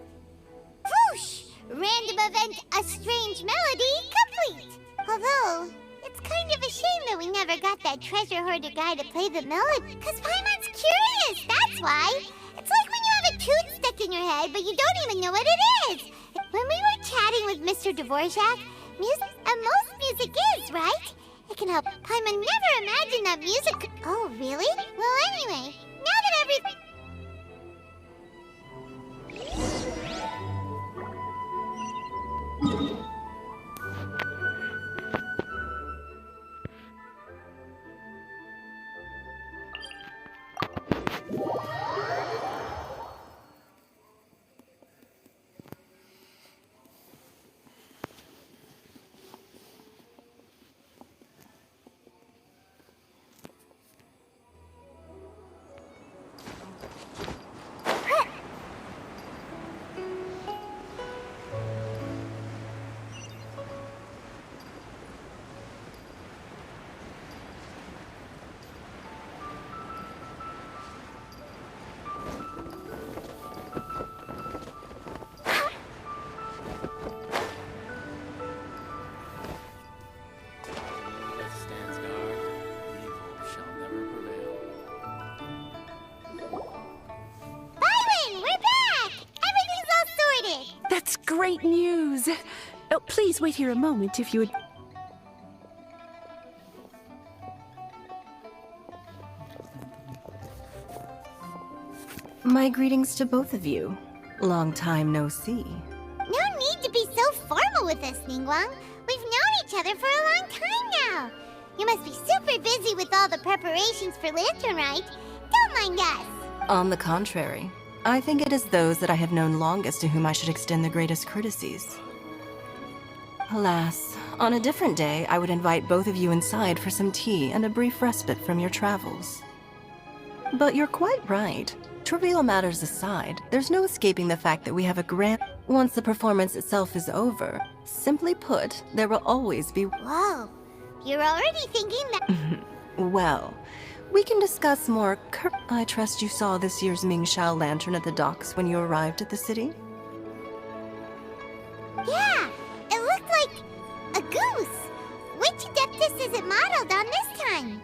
Whoosh! Random event, a strange melody, complete. Although, it's kind of a shame that we never got that treasure hoarder guy to play the melody. Cause Paimon's curious, that's why. It's like when you have a tune stuck in your head, but you don't even know what it is. When we were chatting with Mr. Dvorak, music, and most music is, right? It can help. Paimon never imagined that music could... Oh, really? Well, anyway, now that everything... That's great news! Oh, please wait here a moment if you would... My greetings to both of you. Long time no see. No need to be so formal with us, Ningguang. We've known each other for a long time now. You must be super busy with all the preparations for Litern, right? Don't mind us. On the contrary, I think it is those that I have known longest to whom I should extend the greatest courtesies. Alas, on a different day, I would invite both of you inside for some tea and a brief respite from your travels. But you're quite right. Trivial matters aside, there's no escaping the fact that we have a grand... Once the performance itself is over, simply put, there will always be... Whoa, you're already thinking that... Well, we can discuss more I trust you saw this year's Mingxiao lantern at the docks when you arrived at the city? Yeah, it looked like a goose. Which Adeptus is it modeled on this time?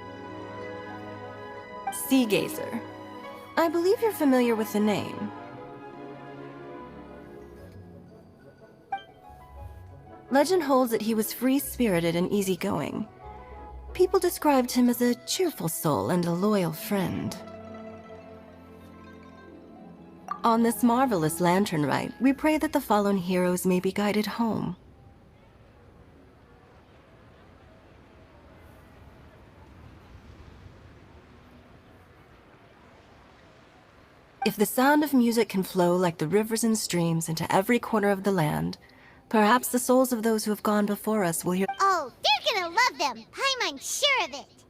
Sea Gazer. I believe you're familiar with the name. Legend holds that he was free-spirited and easygoing. People described him as a cheerful soul and a loyal friend. On this marvelous lantern rite, we pray that the fallen heroes may be guided home. If the sound of music can flow like the rivers and streams into every corner of the land, perhaps the souls of those who have gone before us will hear— Oh, they're gonna love them. Paimon's sure of it.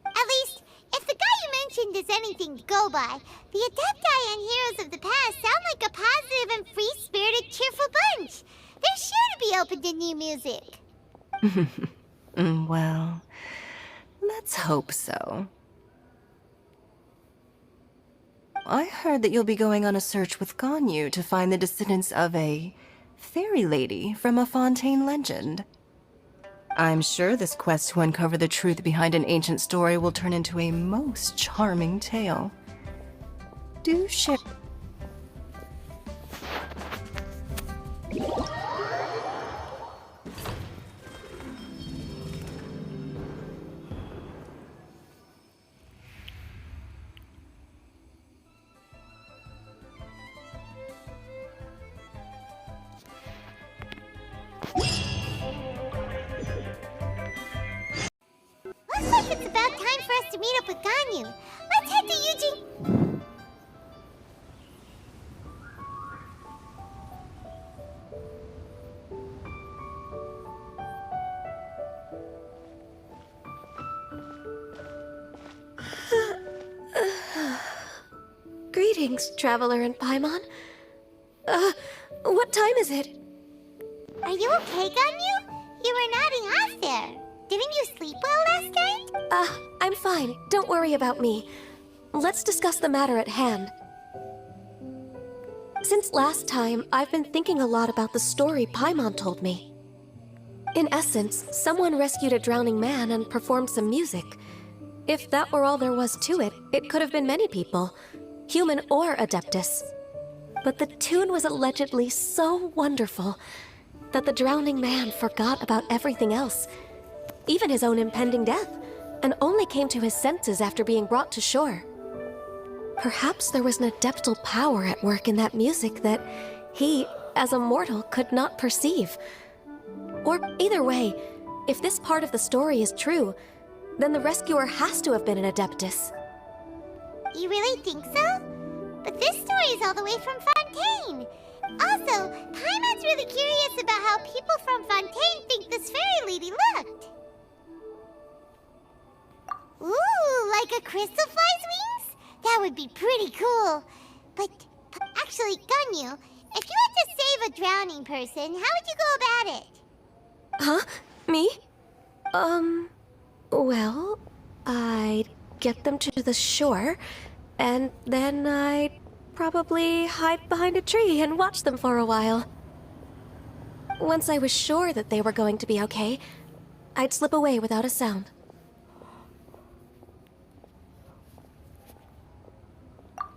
At least, if the guy you mentioned is anything to go by, the Adepti and heroes of the past sound like a positive and free-spirited, cheerful bunch. They're sure to be open to new music. Well, let's hope so. I heard that you'll be going on a search with Ganyu to find the descendants of a fairy lady from a Fontaine legend. I'm sure this quest to uncover the truth behind an ancient story will turn into a most charming tale. Do share... Looks like it's about time for us to meet up with Ganyu. Let's head to Eugene. Greetings, Traveler and Paimon. What time is it? Are you okay, Ganyu? You were nodding off there. Didn't you sleep well last night? I'm fine. Don't worry about me. Let's discuss the matter at hand. Since last time, I've been thinking a lot about the story Paimon told me. In essence, someone rescued a drowning man and performed some music. If that were all there was to it, it could have been many people, human or Adeptus. But the tune was allegedly so wonderful that the drowning man forgot about everything else, even his own impending death, and only came to his senses after being brought to shore. Perhaps there was an adeptal power at work in that music that he, as a mortal, could not perceive. Or either way, if this part of the story is true, then the rescuer has to have been an Adeptus. You really think so? But this story is all the way from Fontaine. Also, Paimon's really curious about how people from Fontaine think this fairy lady looked. Ooh, like a crystal fly's wings? That would be pretty cool. But, actually, Ganyu, if you had to save a drowning person, how would you go about it? Huh? Me? Well, I'd get them to the shore, and then I'd probably hide behind a tree and watch them for a while. Once I was sure that they were going to be okay, I'd slip away without a sound.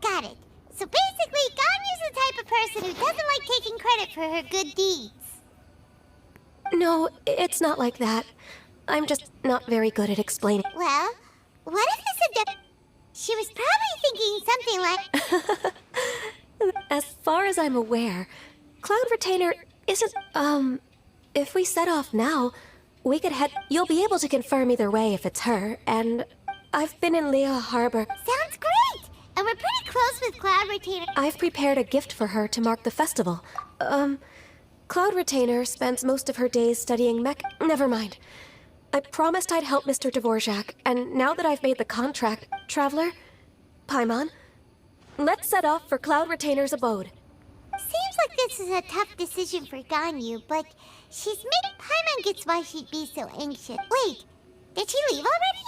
Got it. So basically, Ganyu's the type of person who doesn't like taking credit for her good deeds. No, it's not like that. I'm just not very good at explaining. Well, what if this adept... She was probably thinking something like... As far as I'm aware, Cloud Retainer isn't, if we set off now, we could head... You'll be able to confirm either way if it's her, and I've been in Liyue Harbor. Sounds great! And we're pretty close with Cloud Retainer. I've prepared a gift for her to mark the festival. Cloud Retainer spends most of her days studying mech... Never mind. I promised I'd help Mr. Dvorak, and now that I've made the contract, Traveler, Paimon, let's set off for Cloud Retainer's abode. Seems like this is a tough decision for Ganyu, but she's made... Paimon gets why she'd be so anxious. Wait, did she leave already?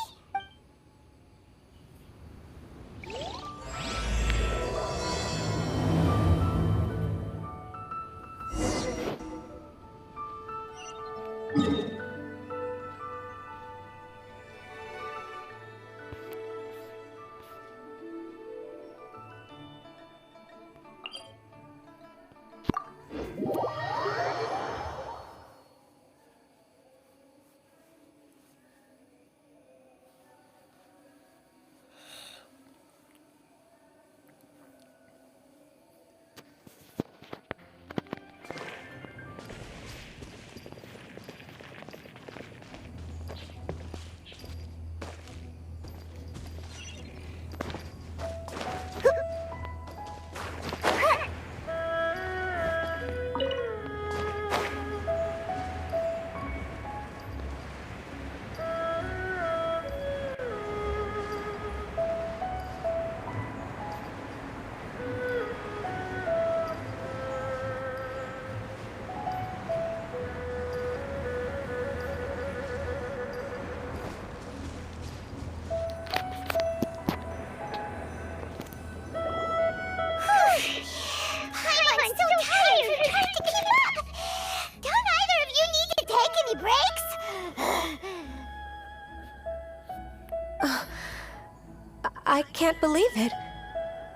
I can't believe it.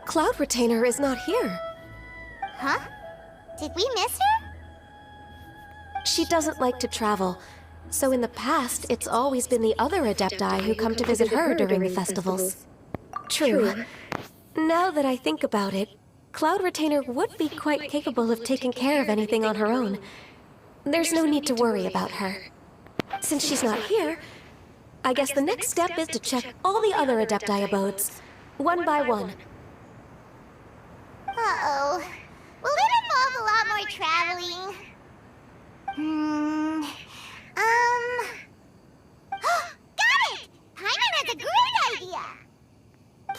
Cloud Retainer is not here. Huh? Did we miss her? She doesn't like to travel, so in the past, it's always been the other Adepti who come to visit her during the festivals. True. Now that I think about it, Cloud Retainer would be quite capable of taking care of anything on her own. There's no need to worry about her. Since she's not here, I guess the next step is to check all the other Adepti abodes, one by one. Uh-oh. Will it involve a lot more traveling? Got it! Paimon has a great idea!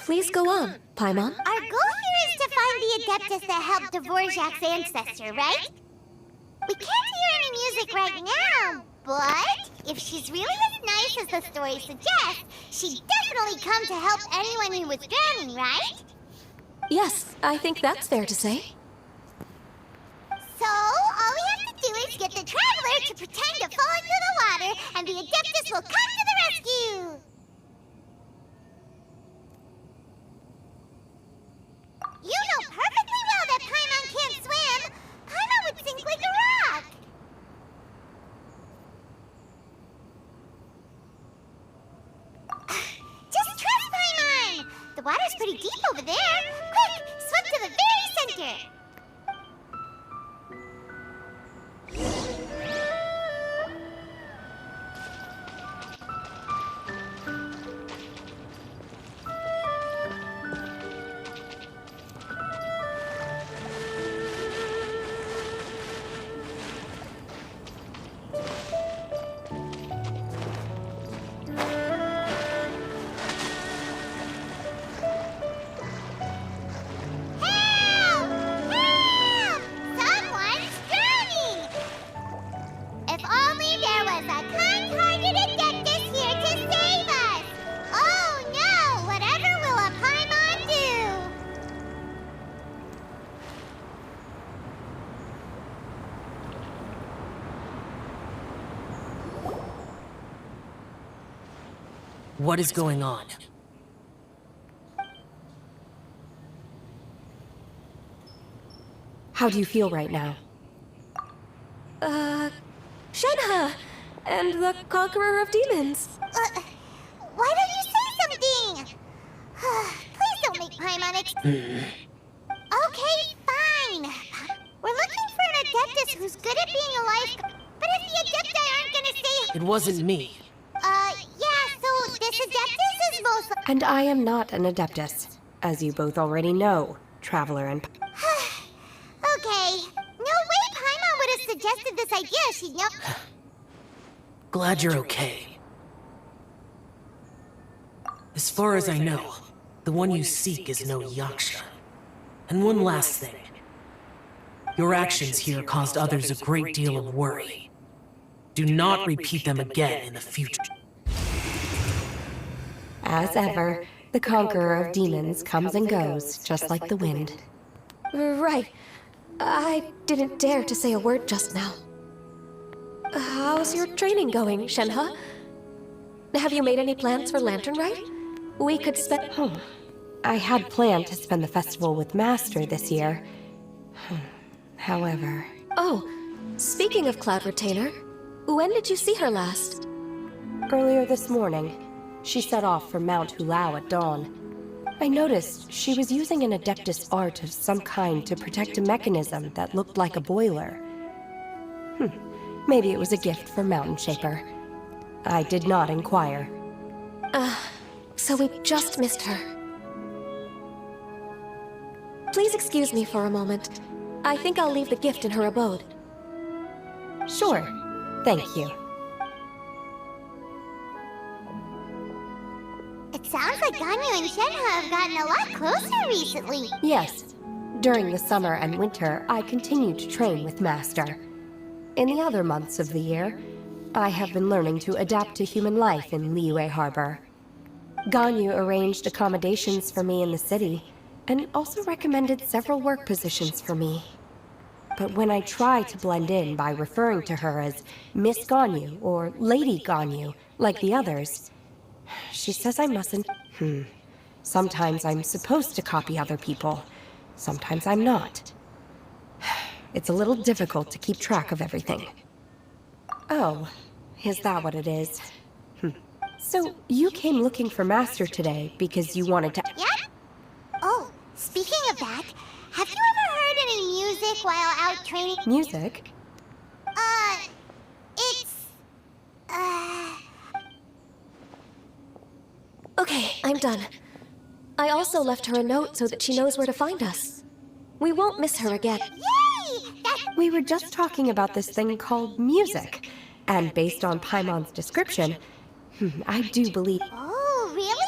Please go on, Paimon. Our goal here is to find the Adeptus that helped Dvorak's ancestor, right? We can't hear any music right now, But if she's really as nice as the story suggests, she'd definitely come to help anyone who was drowning, right? Yes, I think that's fair to say. So, all we have to do is get the Traveler to pretend to fall into the water, and the Adeptus will come to the rescue! You know perfectly well that Paimon can't swim! Paimon would sink like a rock! Just trust Paimon! The water's pretty deep over there! Quick, swim to the very center! What is going on? How do you feel right now? Shenhe! And the Conqueror of Demons! Why don't you say something? Please don't make Paimon Okay, fine. We're looking for an Adeptus who's good at being a life... But if the Adepti aren't gonna say... It wasn't me. Yeah, so this Adeptus is most... And I am not an Adeptus, as you both already know, Traveler and... Okay. No way Paimon would have suggested this idea. She'd know... Glad you're okay. As far as I know, the one you seek is no Yaksha. And one last thing. Your actions here caused others a great deal of worry. Do not repeat them again in the future. As ever, the Conqueror of Demons comes and goes, just like the wind. Right. I didn't dare to say a word just now. How's your training going, Shenhe? Have you made any plans for Lantern Rite? We could spend... I had planned to spend the festival with Master this year. However... Oh, speaking of Cloud Retainer, when did you see her last? Earlier this morning. She set off for Mount Hulao at dawn. I noticed she was using an Adeptus art of some kind to protect a mechanism that looked like a boiler. Maybe it was a gift from Mountain Shaper. I did not inquire. So we just missed her. Please excuse me for a moment. I think I'll leave the gift in her abode. Sure. Thank you. It sounds like Ganyu and Shenhe have gotten a lot closer recently. Yes. During the summer and winter, I continue to train with Master. In the other months of the year, I have been learning to adapt to human life in Liyue Harbor. Ganyu arranged accommodations for me in the city, and also recommended several work positions for me. But when I try to blend in by referring to her as Miss Ganyu or Lady Ganyu, like the others, she says I mustn't. Sometimes I'm supposed to copy other people. Sometimes I'm not. It's a little difficult to keep track of everything. Oh, is that what it is? So, you came looking for Master today because you wanted to... Yep. Oh, speaking of that, have you ever heard any music while out training? Music? Okay, I'm done. I also left her a note so that she knows where to find us. We won't miss her again. Yay! We were just talking about this thing called music. And based on Paimon's description, I do believe... Oh, really?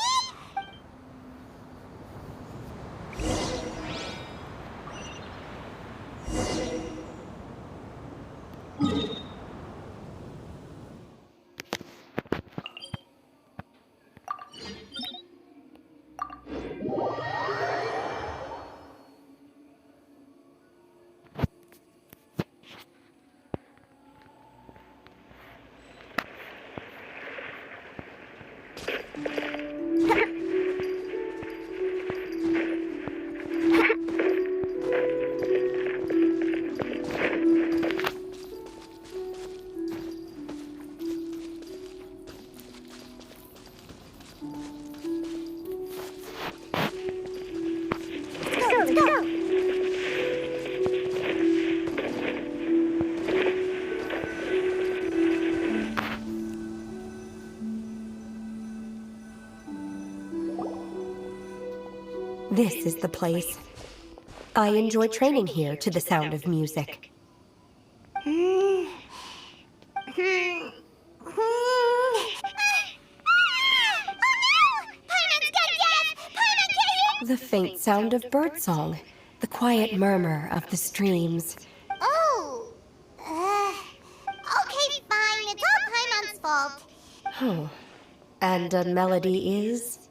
This is the place. I enjoy training here to the sound of music. The faint sound of birdsong, the quiet murmur of the streams. Oh! Okay, fine. It's all Paimon's fault. Oh. And a melody is?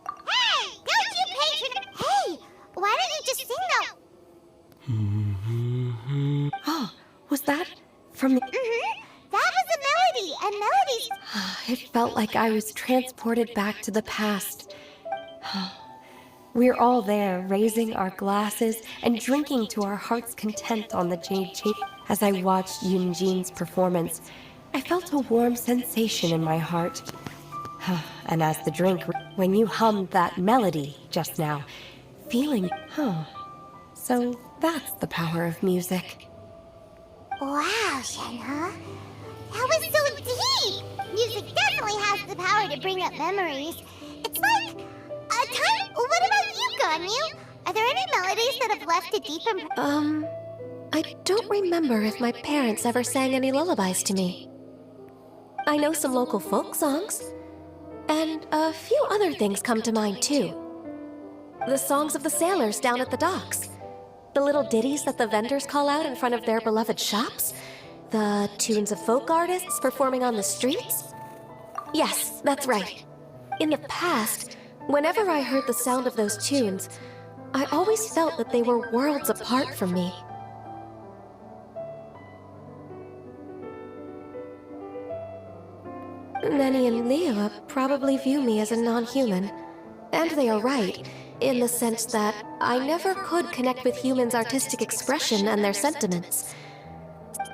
Hey! Don't you patronize... Hey! Why don't you just sing though? Oh, was that from the... That was a melody, and melodies... It felt like I was transported back to the past. We're all there, raising our glasses and drinking to our heart's content on the Jade Chain. As I watched Yunjin's performance, I felt a warm sensation in my heart. And as the drink, when you hummed that melody just now, feeling, so that's the power of music. Wow, Shenhe. That was so deep! Music definitely has the power to bring up memories. It's like a time... What about you, Ganyu? Are there any melodies that have left a deep impression? I don't remember if my parents ever sang any lullabies to me. I know some local folk songs, and a few other things come to mind too. The songs of the sailors down at the docks. The little ditties that the vendors call out in front of their beloved shops. The tunes of folk artists performing on the streets. Yes, that's right. In the past, whenever I heard the sound of those tunes, I always felt that they were worlds apart from me. Nenny and Leah probably view me as a non-human. And they are right, in the sense that I never could connect with humans' artistic expression and their sentiments.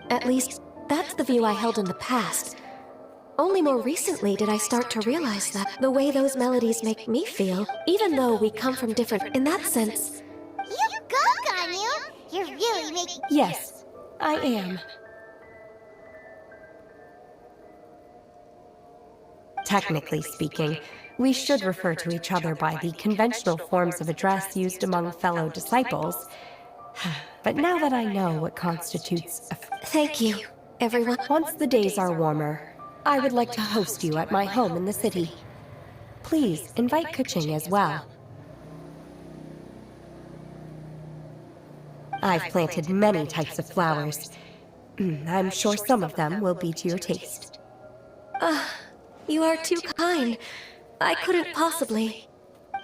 At least, that's the view I held in the past. Only more recently did I start to realize that the way those melodies make me feel, even though we come from different... In that sense... You go, Ganyu! You're really making... Yes, I am. Technically speaking, we should refer to each other by the conventional forms of address used among fellow disciples. But now that I know what constitutes a... Thank you, everyone. Once the days are warmer, I would like to host you at my home in the city. Please invite Keqing as well. I've planted many types of flowers. I'm sure some of them will be to your taste. You are too kind. I couldn't possibly...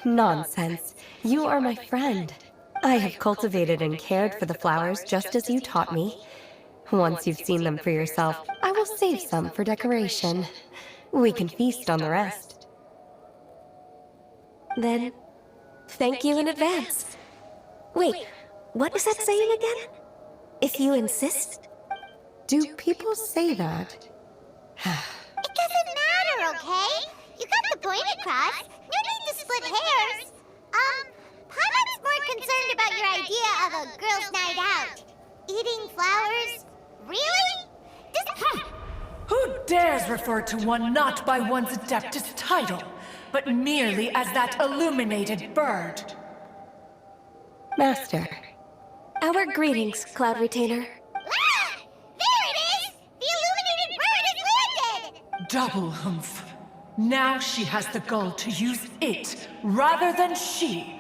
Nonsense. You are my friend. I have cultivated and cared for the flowers just as you taught me. Once you've seen them for yourself, I will save some for decoration. We can feast on the rest. Then, thank you in advance. Wait, what is that saying again? If you insist? Do people say that? It doesn't matter, okay? You got the point across. No need to split hairs. Paimon's more concerned about your idea of a girls' night out. Eating flowers? Really? Who dares refer to one not by one's Adeptus title, but merely as that illuminated bird? Master, our greetings, Cloud Retainer. Ah! There it is! The illuminated bird has landed! Double humph. Now she has the gall to use it rather than she.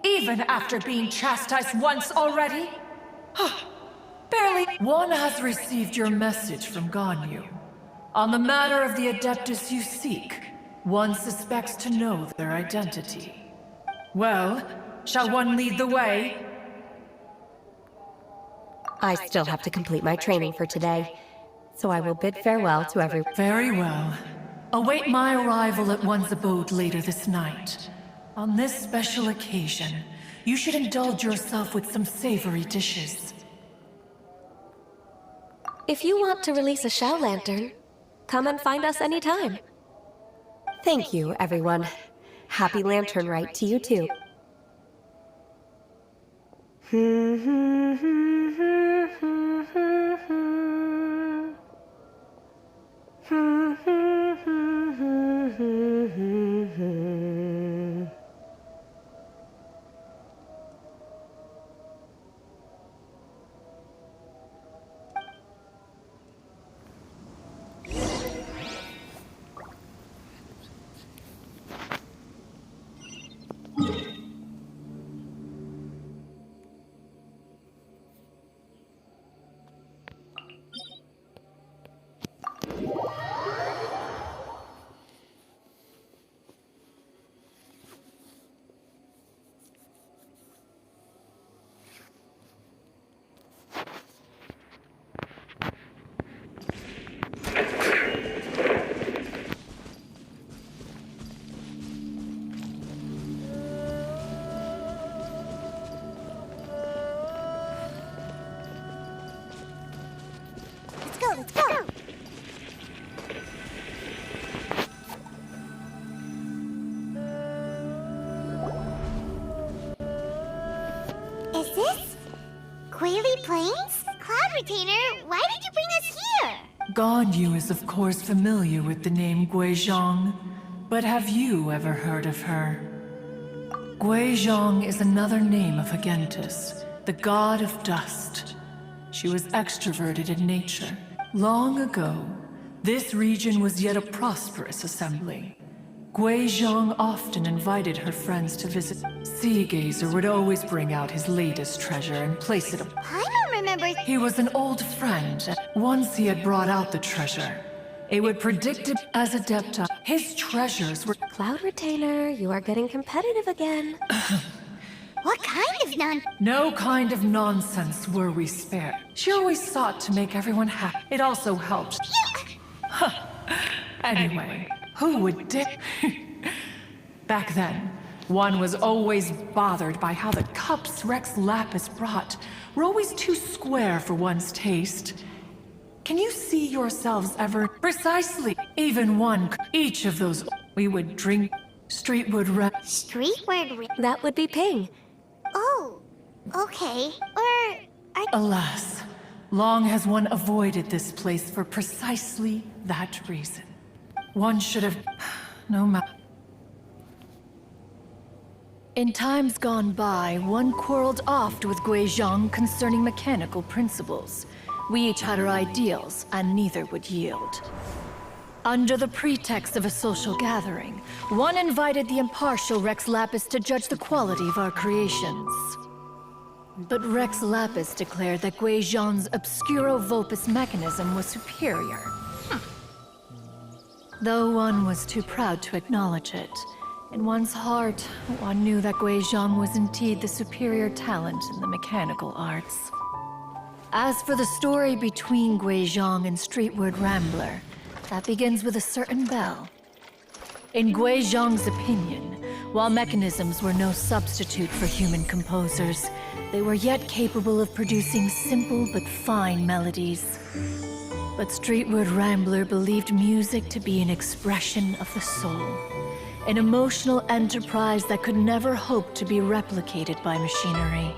Even after being chastised once already? Barely. One has received your message from Ganyu. On the matter of the Adeptus you seek, one suspects to know their identity. Well, shall one lead the way? I still have to complete my training for today, so I will bid farewell to everyone. Very well. Await my arrival at one's abode later this night. On this special occasion, you should indulge yourself with some savory dishes. If you want to release a Shao Lantern, come and find us anytime. Thank you, everyone. Happy Lantern Rite to you too. Plains? Cloud Retainer, why did you bring us here? Ganyu is of course familiar with the name Guizhong, but have you ever heard of her? Guizhong is another name of Agentis, the god of dust. She was extroverted in nature. Long ago, this region was yet a prosperous assembly. Guizhong often invited her friends to visit. Seagazer would always bring out his latest treasure and place it. I don't remember. He was an old friend. Once he had brought out the treasure, it would predict it as Adepta. His treasures were... Cloud Retainer, you are getting competitive again. What kind of No kind of nonsense were we spared. She always sought to make everyone happy. It also helped. Anyway, who would Back then, one was always bothered by how the cups Rex Lapis brought were always too square for one's taste. Can you see yourselves ever? Precisely. Even one, each of those, we would drink Streetwood That would be Ping. Oh, okay. Alas, long has one avoided this place for precisely that reason. One should have... no matter. In times gone by, one quarreled oft with Guizhong concerning mechanical principles. We each had our ideals, and neither would yield. Under the pretext of a social gathering, one invited the impartial Rex Lapis to judge the quality of our creations. But Rex Lapis declared that Guizhong's Obscuro Vulpus mechanism was superior. Though one was too proud to acknowledge it, in one's heart, one knew that Guizhong was indeed the superior talent in the mechanical arts. As for the story between Guizhong and Streetwood Rambler, that begins with a certain bell. In Guizhong's opinion, while mechanisms were no substitute for human composers, they were yet capable of producing simple but fine melodies. But Streetwood Rambler believed music to be an expression of the soul, an emotional enterprise that could never hope to be replicated by machinery.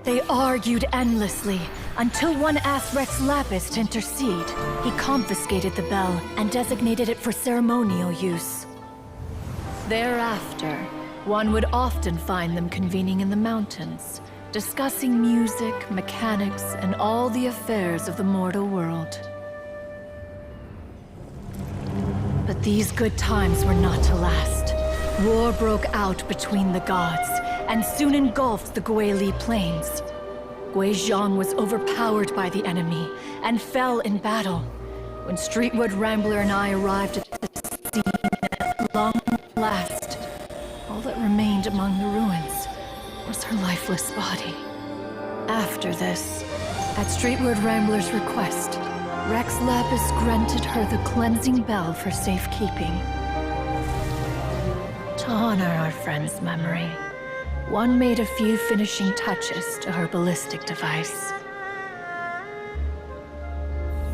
They argued endlessly, until one asked Rex Lapis to intercede. He confiscated the bell and designated it for ceremonial use. Thereafter, one would often find them convening in the mountains, discussing music, mechanics, and all the affairs of the mortal world. But these good times were not to last. War broke out between the gods, and soon engulfed the Guili Plains. Guizhong was overpowered by the enemy, and fell in battle. When Streetwood Rambler and I arrived at the scene at long last, all that remained among the ruins was her lifeless body. After this, at Streetwood Rambler's request, Rex Lapis granted her the cleansing bell for safekeeping. To honor our friend's memory, one made a few finishing touches to her ballistic device.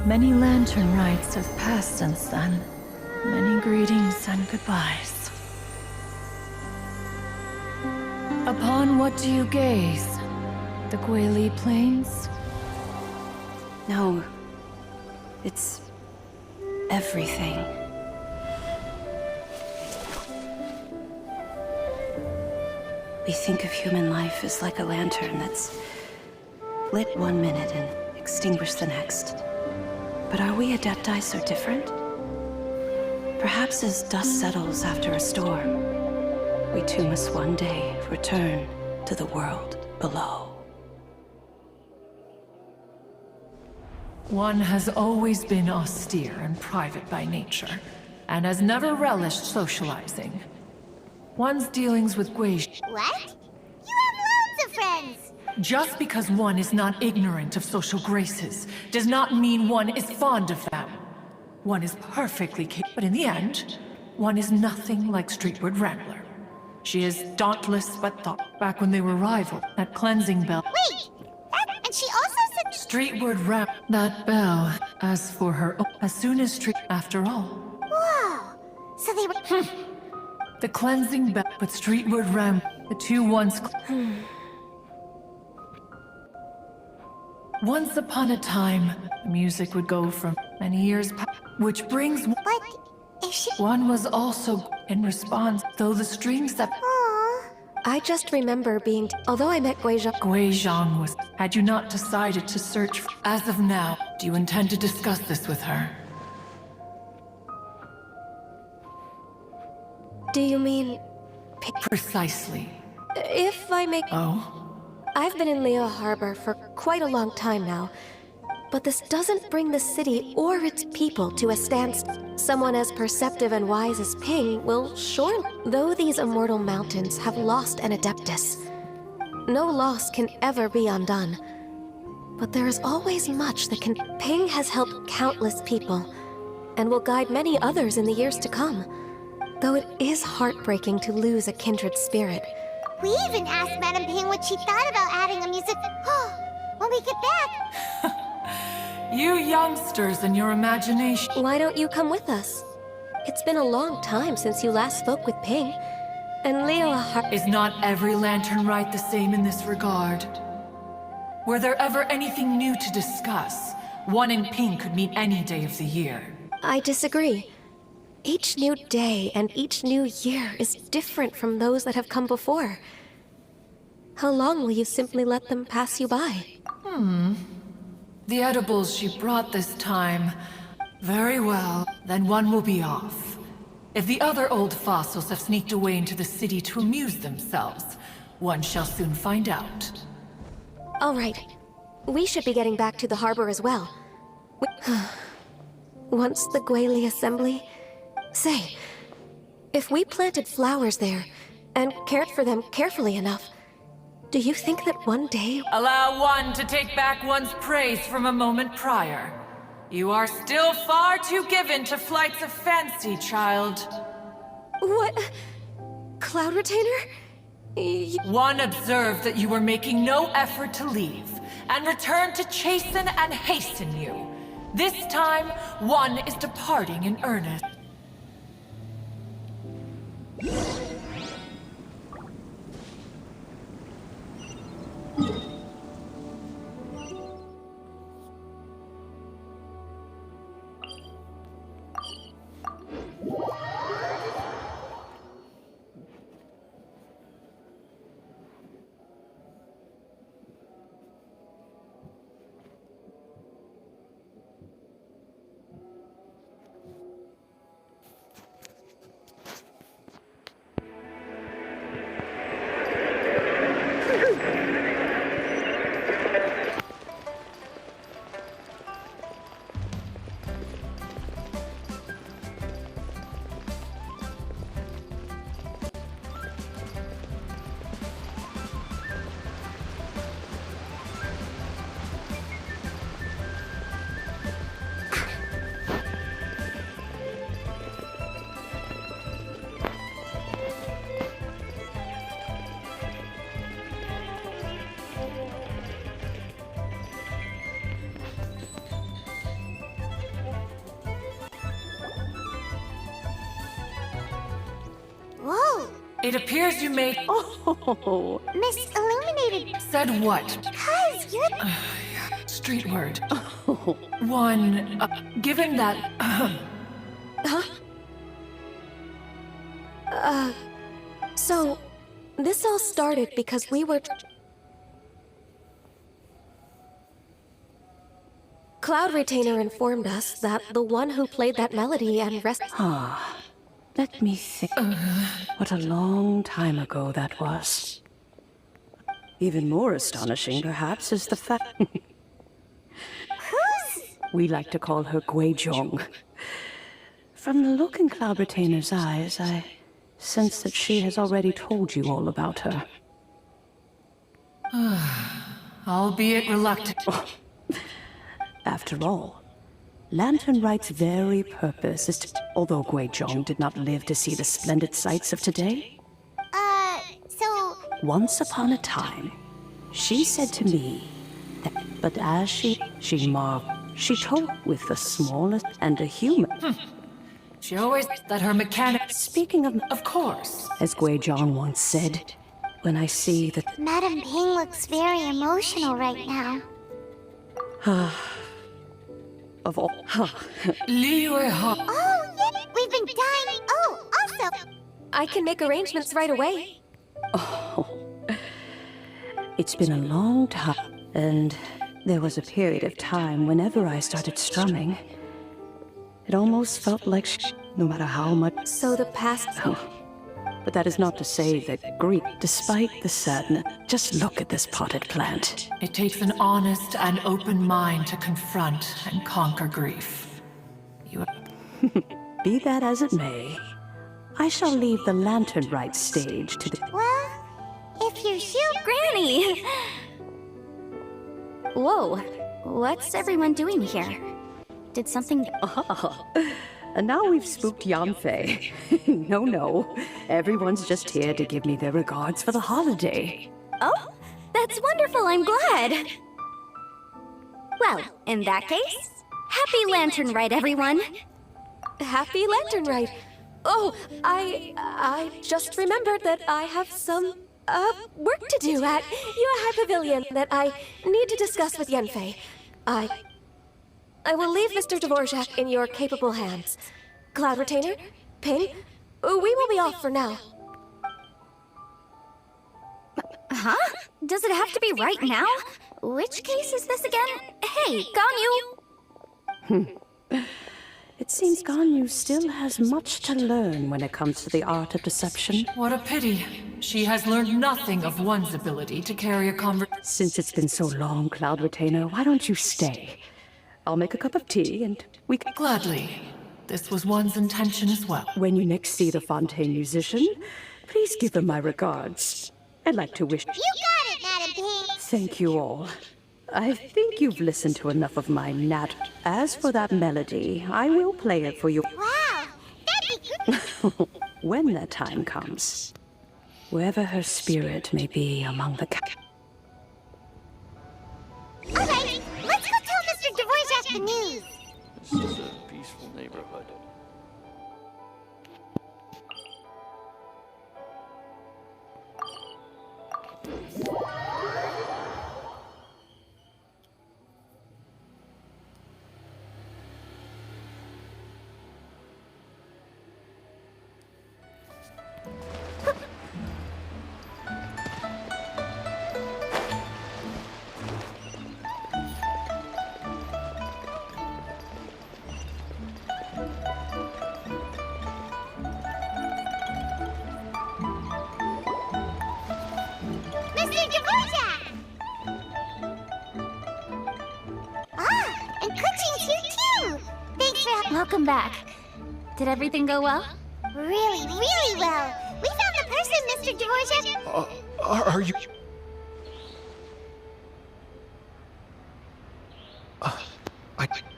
Many lantern rites have passed since then. Many greetings and goodbyes. Upon what do you gaze? The Guili Plains? No. It's everything. We think of human life as like a lantern that's lit one minute and extinguished the next. But are we Adepti so different? Perhaps as dust settles after a storm, we too must one day return to the world below. One has always been austere and private by nature, and has never relished socializing. One's dealings with Guizhong... What? You have loads of friends! Just because one is not ignorant of social graces, does not mean one is fond of them. One is perfectly capable, but in the end, one is nothing like Streetwood Rambler. She is dauntless but thought. Back when they were rivals, that cleansing bell... Wait! And she also said... Streetwood Rambler... That bell, as for her... As soon as After all... Whoa! So they were... The cleansing bell, but Streetwood Rambler... The two once... Once upon a time, music would go from many years past, which brings... But if she... One was also in response, though the strings that... I just remember being... Although I met Guizhang... Guizhang was... Had you not decided to search for... As of now, do you intend to discuss this with her? Do you mean... Precisely. If I make... Oh? I've been in Liyue Harbor for quite a long time now, but this doesn't bring the city or its people to a standstill. Someone as perceptive and wise as Ping will surely... Though these immortal mountains have lost an Adeptus, no loss can ever be undone. But there is always much that can... Ping has helped countless people, and will guide many others in the years to come. Though it is heartbreaking to lose a kindred spirit. We even asked Madame Ping what she thought about adding a music... when we get back. You youngsters and your imagination. Why don't you come with us? It's been a long time since you last spoke with Ping. And Liyue Harbor... Is not every lantern rite the same in this regard? Were there ever anything new to discuss? One in Ping could meet any day of the year. I disagree. Each new day and each new year is different from those that have come before. How long will you simply let them pass you by? The edibles she brought this time. Very well, then one will be off. If the other old fossils have sneaked away into the city to amuse themselves, one shall soon find out. All right. We should be getting back to the harbor as well. Once the Guili Assembly... Say, if we planted flowers there, and cared for them carefully enough, do you think that one day... Allow one to take back one's praise from a moment prior. You are still far too given to flights of fancy, child. What? Cloud Retainer? One observed that you were making no effort to leave, and returned to chasten and hasten you. This time, one is departing in earnest. Whoa! It appears you made... Oh! Miss Illuminated... Said what? Cuz you're... Street word. One, given that... So, this all started because we were... Cloud Retainer informed us that the one who played that melody and Let me think. What a long time ago that was. Even more astonishing, perhaps, is the fact... We like to call her Guizhang. From the look in Cloud Retainer's eyes, I sense that she has already told you all about her. Albeit reluctant. After all, Lantern Rite's very purpose is to... Although Guizhang did not live to see the splendid sights of today. So... Once upon a time, she said to me that... But as she marveled, she told with the smallest and a human... She always... That her mechanic... Speaking of... Of course. As Guizhang once said, when I see that... Madame Ping looks very emotional right now. Of all. Liyue Harbor. Oh, yeah, we've been dying. Oh, also, I can make arrangements right away. Oh, it's been a long time, and there was a period of time whenever I started strumming. It almost felt like no matter how much. So the past. Oh, but that is not to say that grief, despite the sadness. Just look at this potted plant. It takes an honest and open mind to confront and conquer grief. You. Be that as it may, I shall leave the Lantern Rite stage to the. well, if you shoot Granny! Whoa, what's everyone doing here? Did something... Ah, and now we've spooked Yanfei. No. Everyone's just here to give me their regards for the holiday. Oh, that's wonderful, I'm glad! Well, in that case, happy Lantern Rite, everyone! Happy Lantern Rite. Oh, I just remembered that I have some, work to do at Yuehai Pavilion that I need to discuss with Yanfei. I will leave Mr. Dvorak in your capable hands. Cloud Retainer, Ping, we will be off for now. Huh? Does it have to be right now? Which case is this again? Hey, Ganyu! It seems Ganyu still has much to learn when it comes to the art of deception. What a pity. She has learned nothing of one's ability to carry a conversation. Since it's been so long, Cloud Retainer, why don't you stay? I'll make a cup of tea and we can... Gladly. This was one's intention as well. When you next see the Fontaine musician, please give him my regards. I'd like to wish... You got it, Madam Ping. Thank you all. I think you've listened to enough of my nat... As for that melody, I will play it for you. Wow, that'd be good. When that time comes. Wherever her spirit may be among the... All right, let's go tell Mr. Dvorak the news. This is a peaceful neighborhood. Mr. Dvorak! Ah, and Kuchin's here too. Thanks for Welcome back. Did everything go well? really, really well. We found the person, Mr. Dvorak. Are you...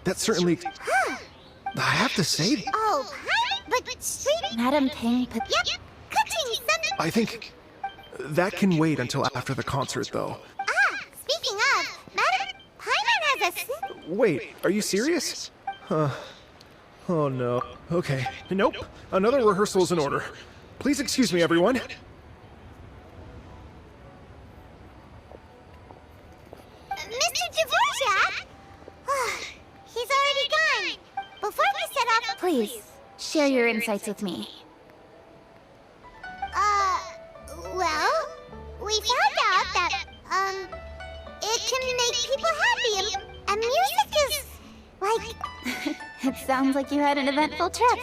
that certainly... I have to say... Oh, hi, but straight... Madam Ping put... Yep, Kuchin sent... I think... That can wait until after the concert, though. Ah, speaking of, Madam Paimon has a... Wait, are you serious? Oh no. Okay. Nope. Another rehearsal is in order. Please excuse me, everyone. Mr. Dvorak? He's already gone. Before we set off... Please, share your insights with me. Well, we found out that, it can make people happy, and music is, like... It sounds like you had an eventful trip.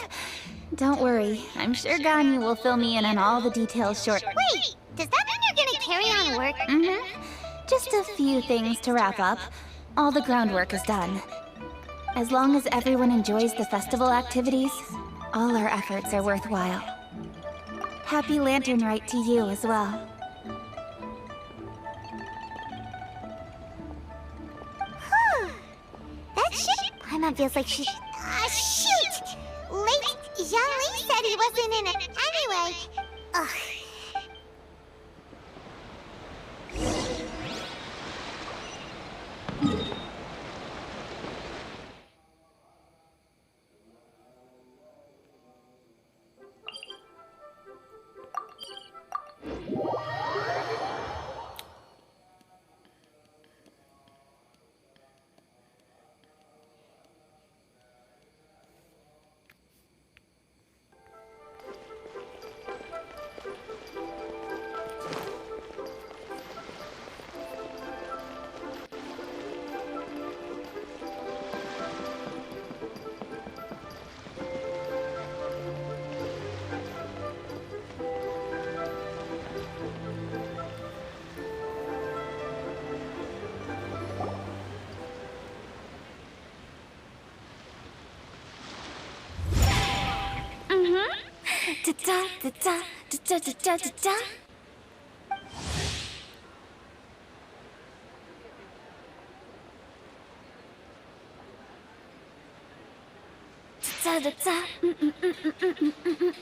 Don't worry, I'm sure Ganyu will fill me in on all the details shortly. Wait, does that mean you're gonna carry on work? Mm-hmm. Just a few things to wrap up. All the groundwork is done. As long as everyone enjoys the festival activities, all our efforts are worthwhile. Happy Lantern Rite to you as well. That shit... Paimon feels like she... Ah, shoot! Late Zhangli said he wasn't in it anyway. Ugh.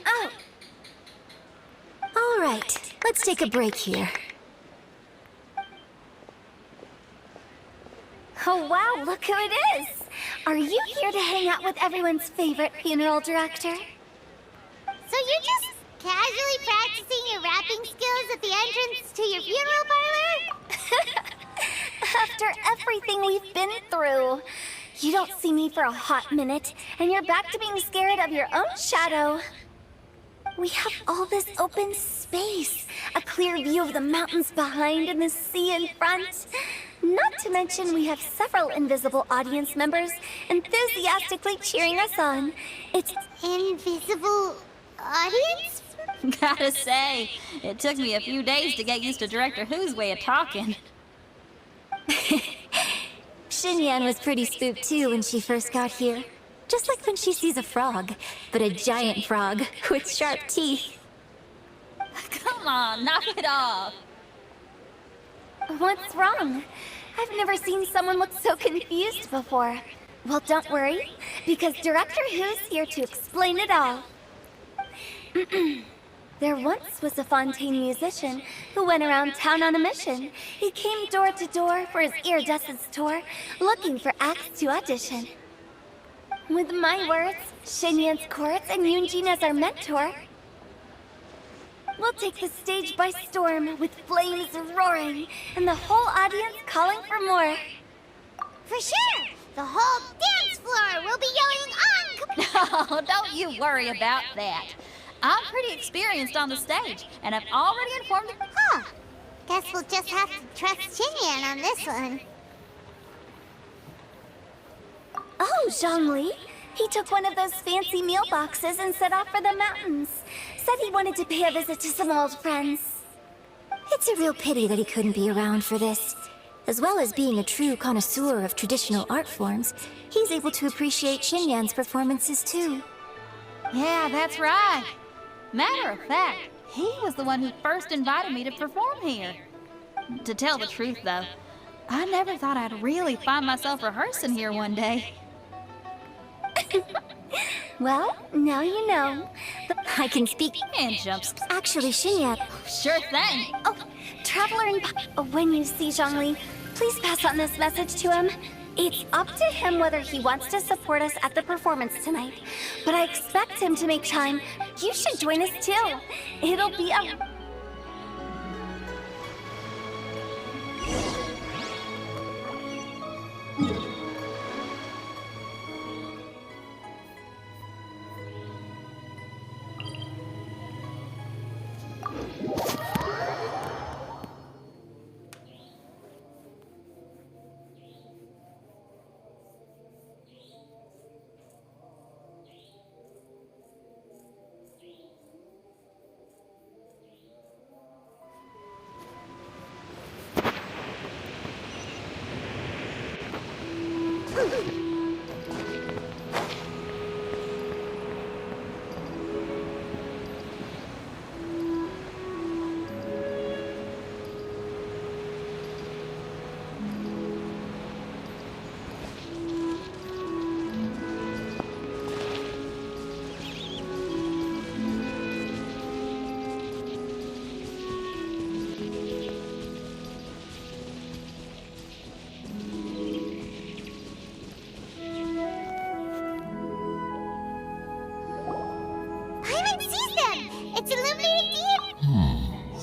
Oh. All right, let's take a break here. Oh wow, look who it is! Are you here to hang out with everyone's favorite funeral director? So you're just casually practicing your rapping skills at the entrance to your funeral parlor? After everything we've been through, you don't see me for a hot minute, and you're back to being scared of your own shadow. We have all this open space, a clear view of the mountains behind and the sea in front. Not to mention we have several invisible audience members enthusiastically cheering us on. It's invisible audience? Gotta say, it took me a few days to get used to Director Who's way of talking. Xinyan was pretty spooked too when she first got here. Just like when she sees a frog, but a giant frog with sharp teeth. Come on, knock it off. What's wrong? I've never seen someone look so confused before. Well, don't worry, because Director Who's here to explain it all. There once was a Fontaine musician who went around town on a mission. He came door to door for his iridescence tour, looking for acts to audition. With my words, Xinyan's chorus, and Yunjin as our mentor, we'll take the stage by storm with flames roaring and the whole audience calling for more. For sure! The whole dance floor will be yelling on! No, don't you worry about that. I'm pretty experienced on the stage, and I've already informed them. Huh. Guess we'll just have to trust Xinyan on this one. Oh, Zhongli. He took one of those fancy meal boxes and set off for the mountains. Said he wanted to pay a visit to some old friends. It's a real pity that he couldn't be around for this. As well as being a true connoisseur of traditional art forms, he's able to appreciate Xinyan's performances too. Yeah, that's right. Matter of fact, he was the one who first invited me to perform here. To tell the truth, though, I never thought I'd really find myself rehearsing here one day. Well, now you know. I can speak and jumps. Actually, Xinyan. Sure thing. Oh, Traveler and when you see Zhongli, please pass on this message to him. It's up to him whether he wants to support us at the performance tonight. But I expect him to make time. You should join us too. It'll be a...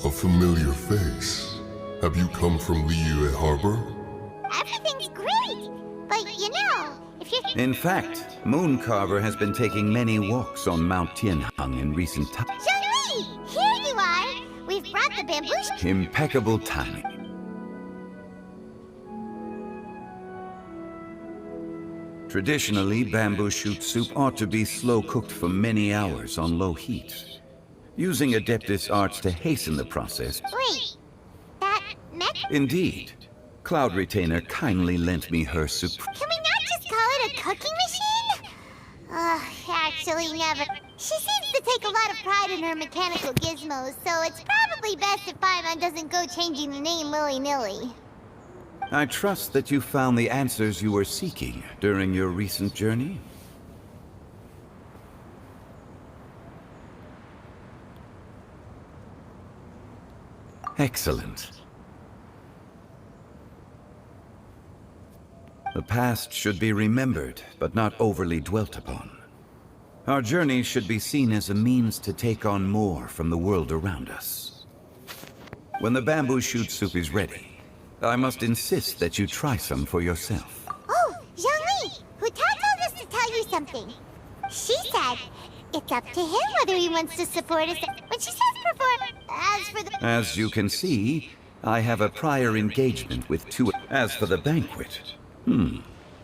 A familiar face. Have you come from Liyue Harbor? Everything's great, but you know, if you're... In fact, Mooncarver has been taking many walks on Mount Tianhang in recent times. Zhongli, here you are! We've brought the bamboo... Impeccable timing. Traditionally, bamboo shoot soup ought to be slow-cooked for many hours on low heat. Using Adeptus arts to hasten the process. Wait, that mech... Indeed. Cloud Retainer kindly lent me her soup. Can we not just call it a cooking machine? Actually never. She seems to take a lot of pride in her mechanical gizmos, so it's probably best if Paimon doesn't go changing the name willy-nilly. I trust that you found the answers you were seeking during your recent journey. Excellent. The past should be remembered, but not overly dwelt upon. Our journey should be seen as a means to take on more from the world around us. When the bamboo shoot soup is ready, I must insist that you try some for yourself. Oh, Zhongli! Huta told us to tell you something. She said it's up to him whether he wants to support us when she says perform. As you can see, I have a prior engagement with two. As for the banquet,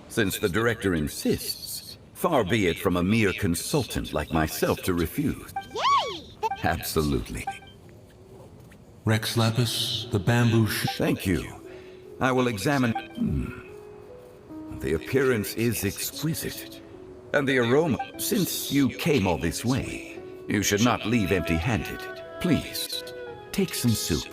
since the director insists, far be it from a mere consultant like myself to refuse. Yay! Absolutely. Rex Lapis, the bamboo Thank you. I will examine... The appearance is exquisite. And the aroma... Since you came all this way, you should not leave empty-handed. Please, take some soup.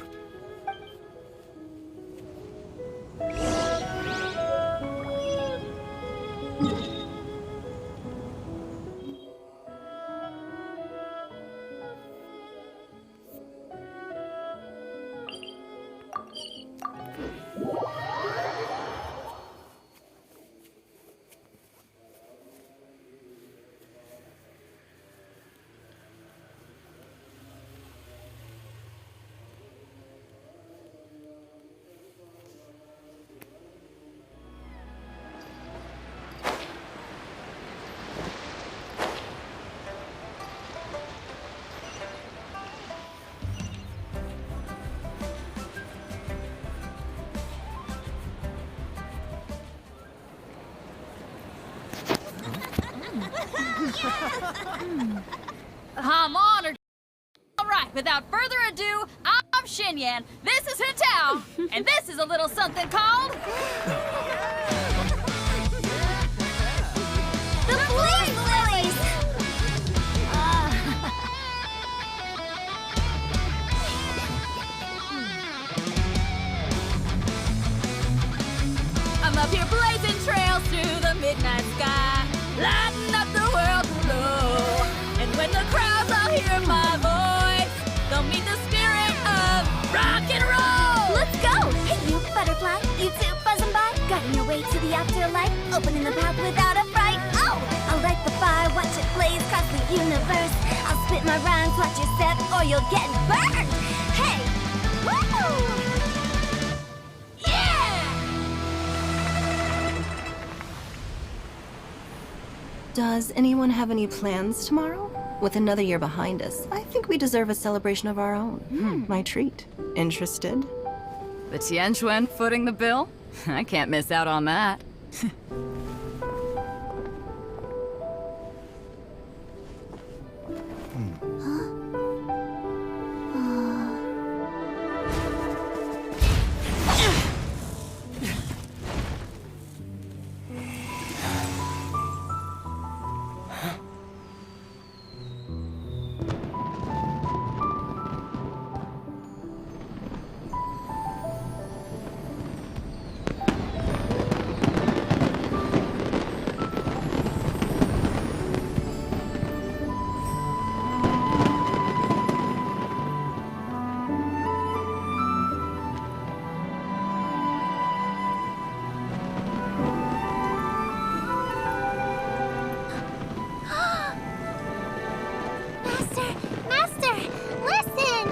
I'm honored. All right, without further ado, I'm Xinyan. This is Hutao, and this is a little something called The Flame Lilies! I'm up here blazing trails through the midnight sky, lighting up the world below. And when the crowds all hear my voice, they'll meet the spirit of rock and roll. Let's go! Hey, you butterfly, you too buzzing by, guiding your way to the afterlife, opening the path without a fright. Oh, I'll light the fire, watch it blaze across the universe. I'll spit my rhymes, watch your step, or you'll get burned. Hey, woo! Does anyone have any plans tomorrow? With another year behind us, I think we deserve a celebration of our own. My treat. Interested? The Tianquan footing the bill? I can't miss out on that. Master, listen!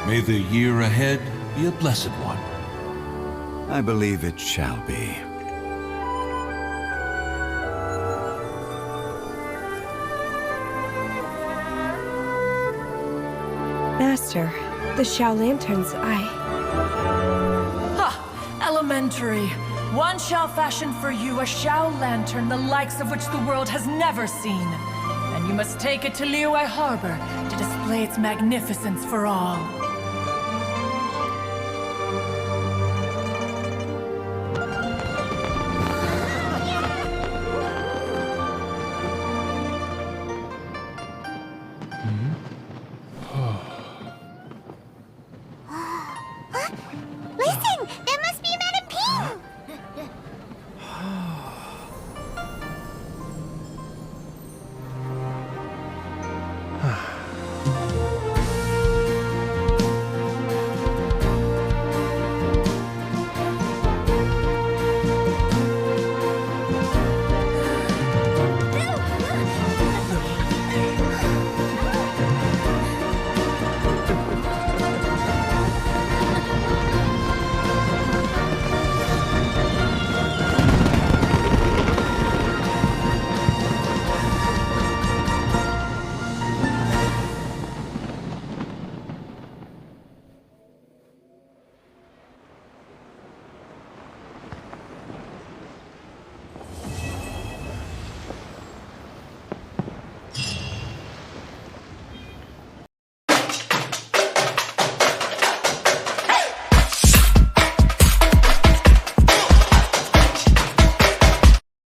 May the year ahead be a blessed one. I believe it shall be. Master, the Xiao lanterns, Ha! Elementary. One shall fashion for you a Xiao lantern the likes of which the world has never seen. and you must take it to Liyue Harbor to display its magnificence for all.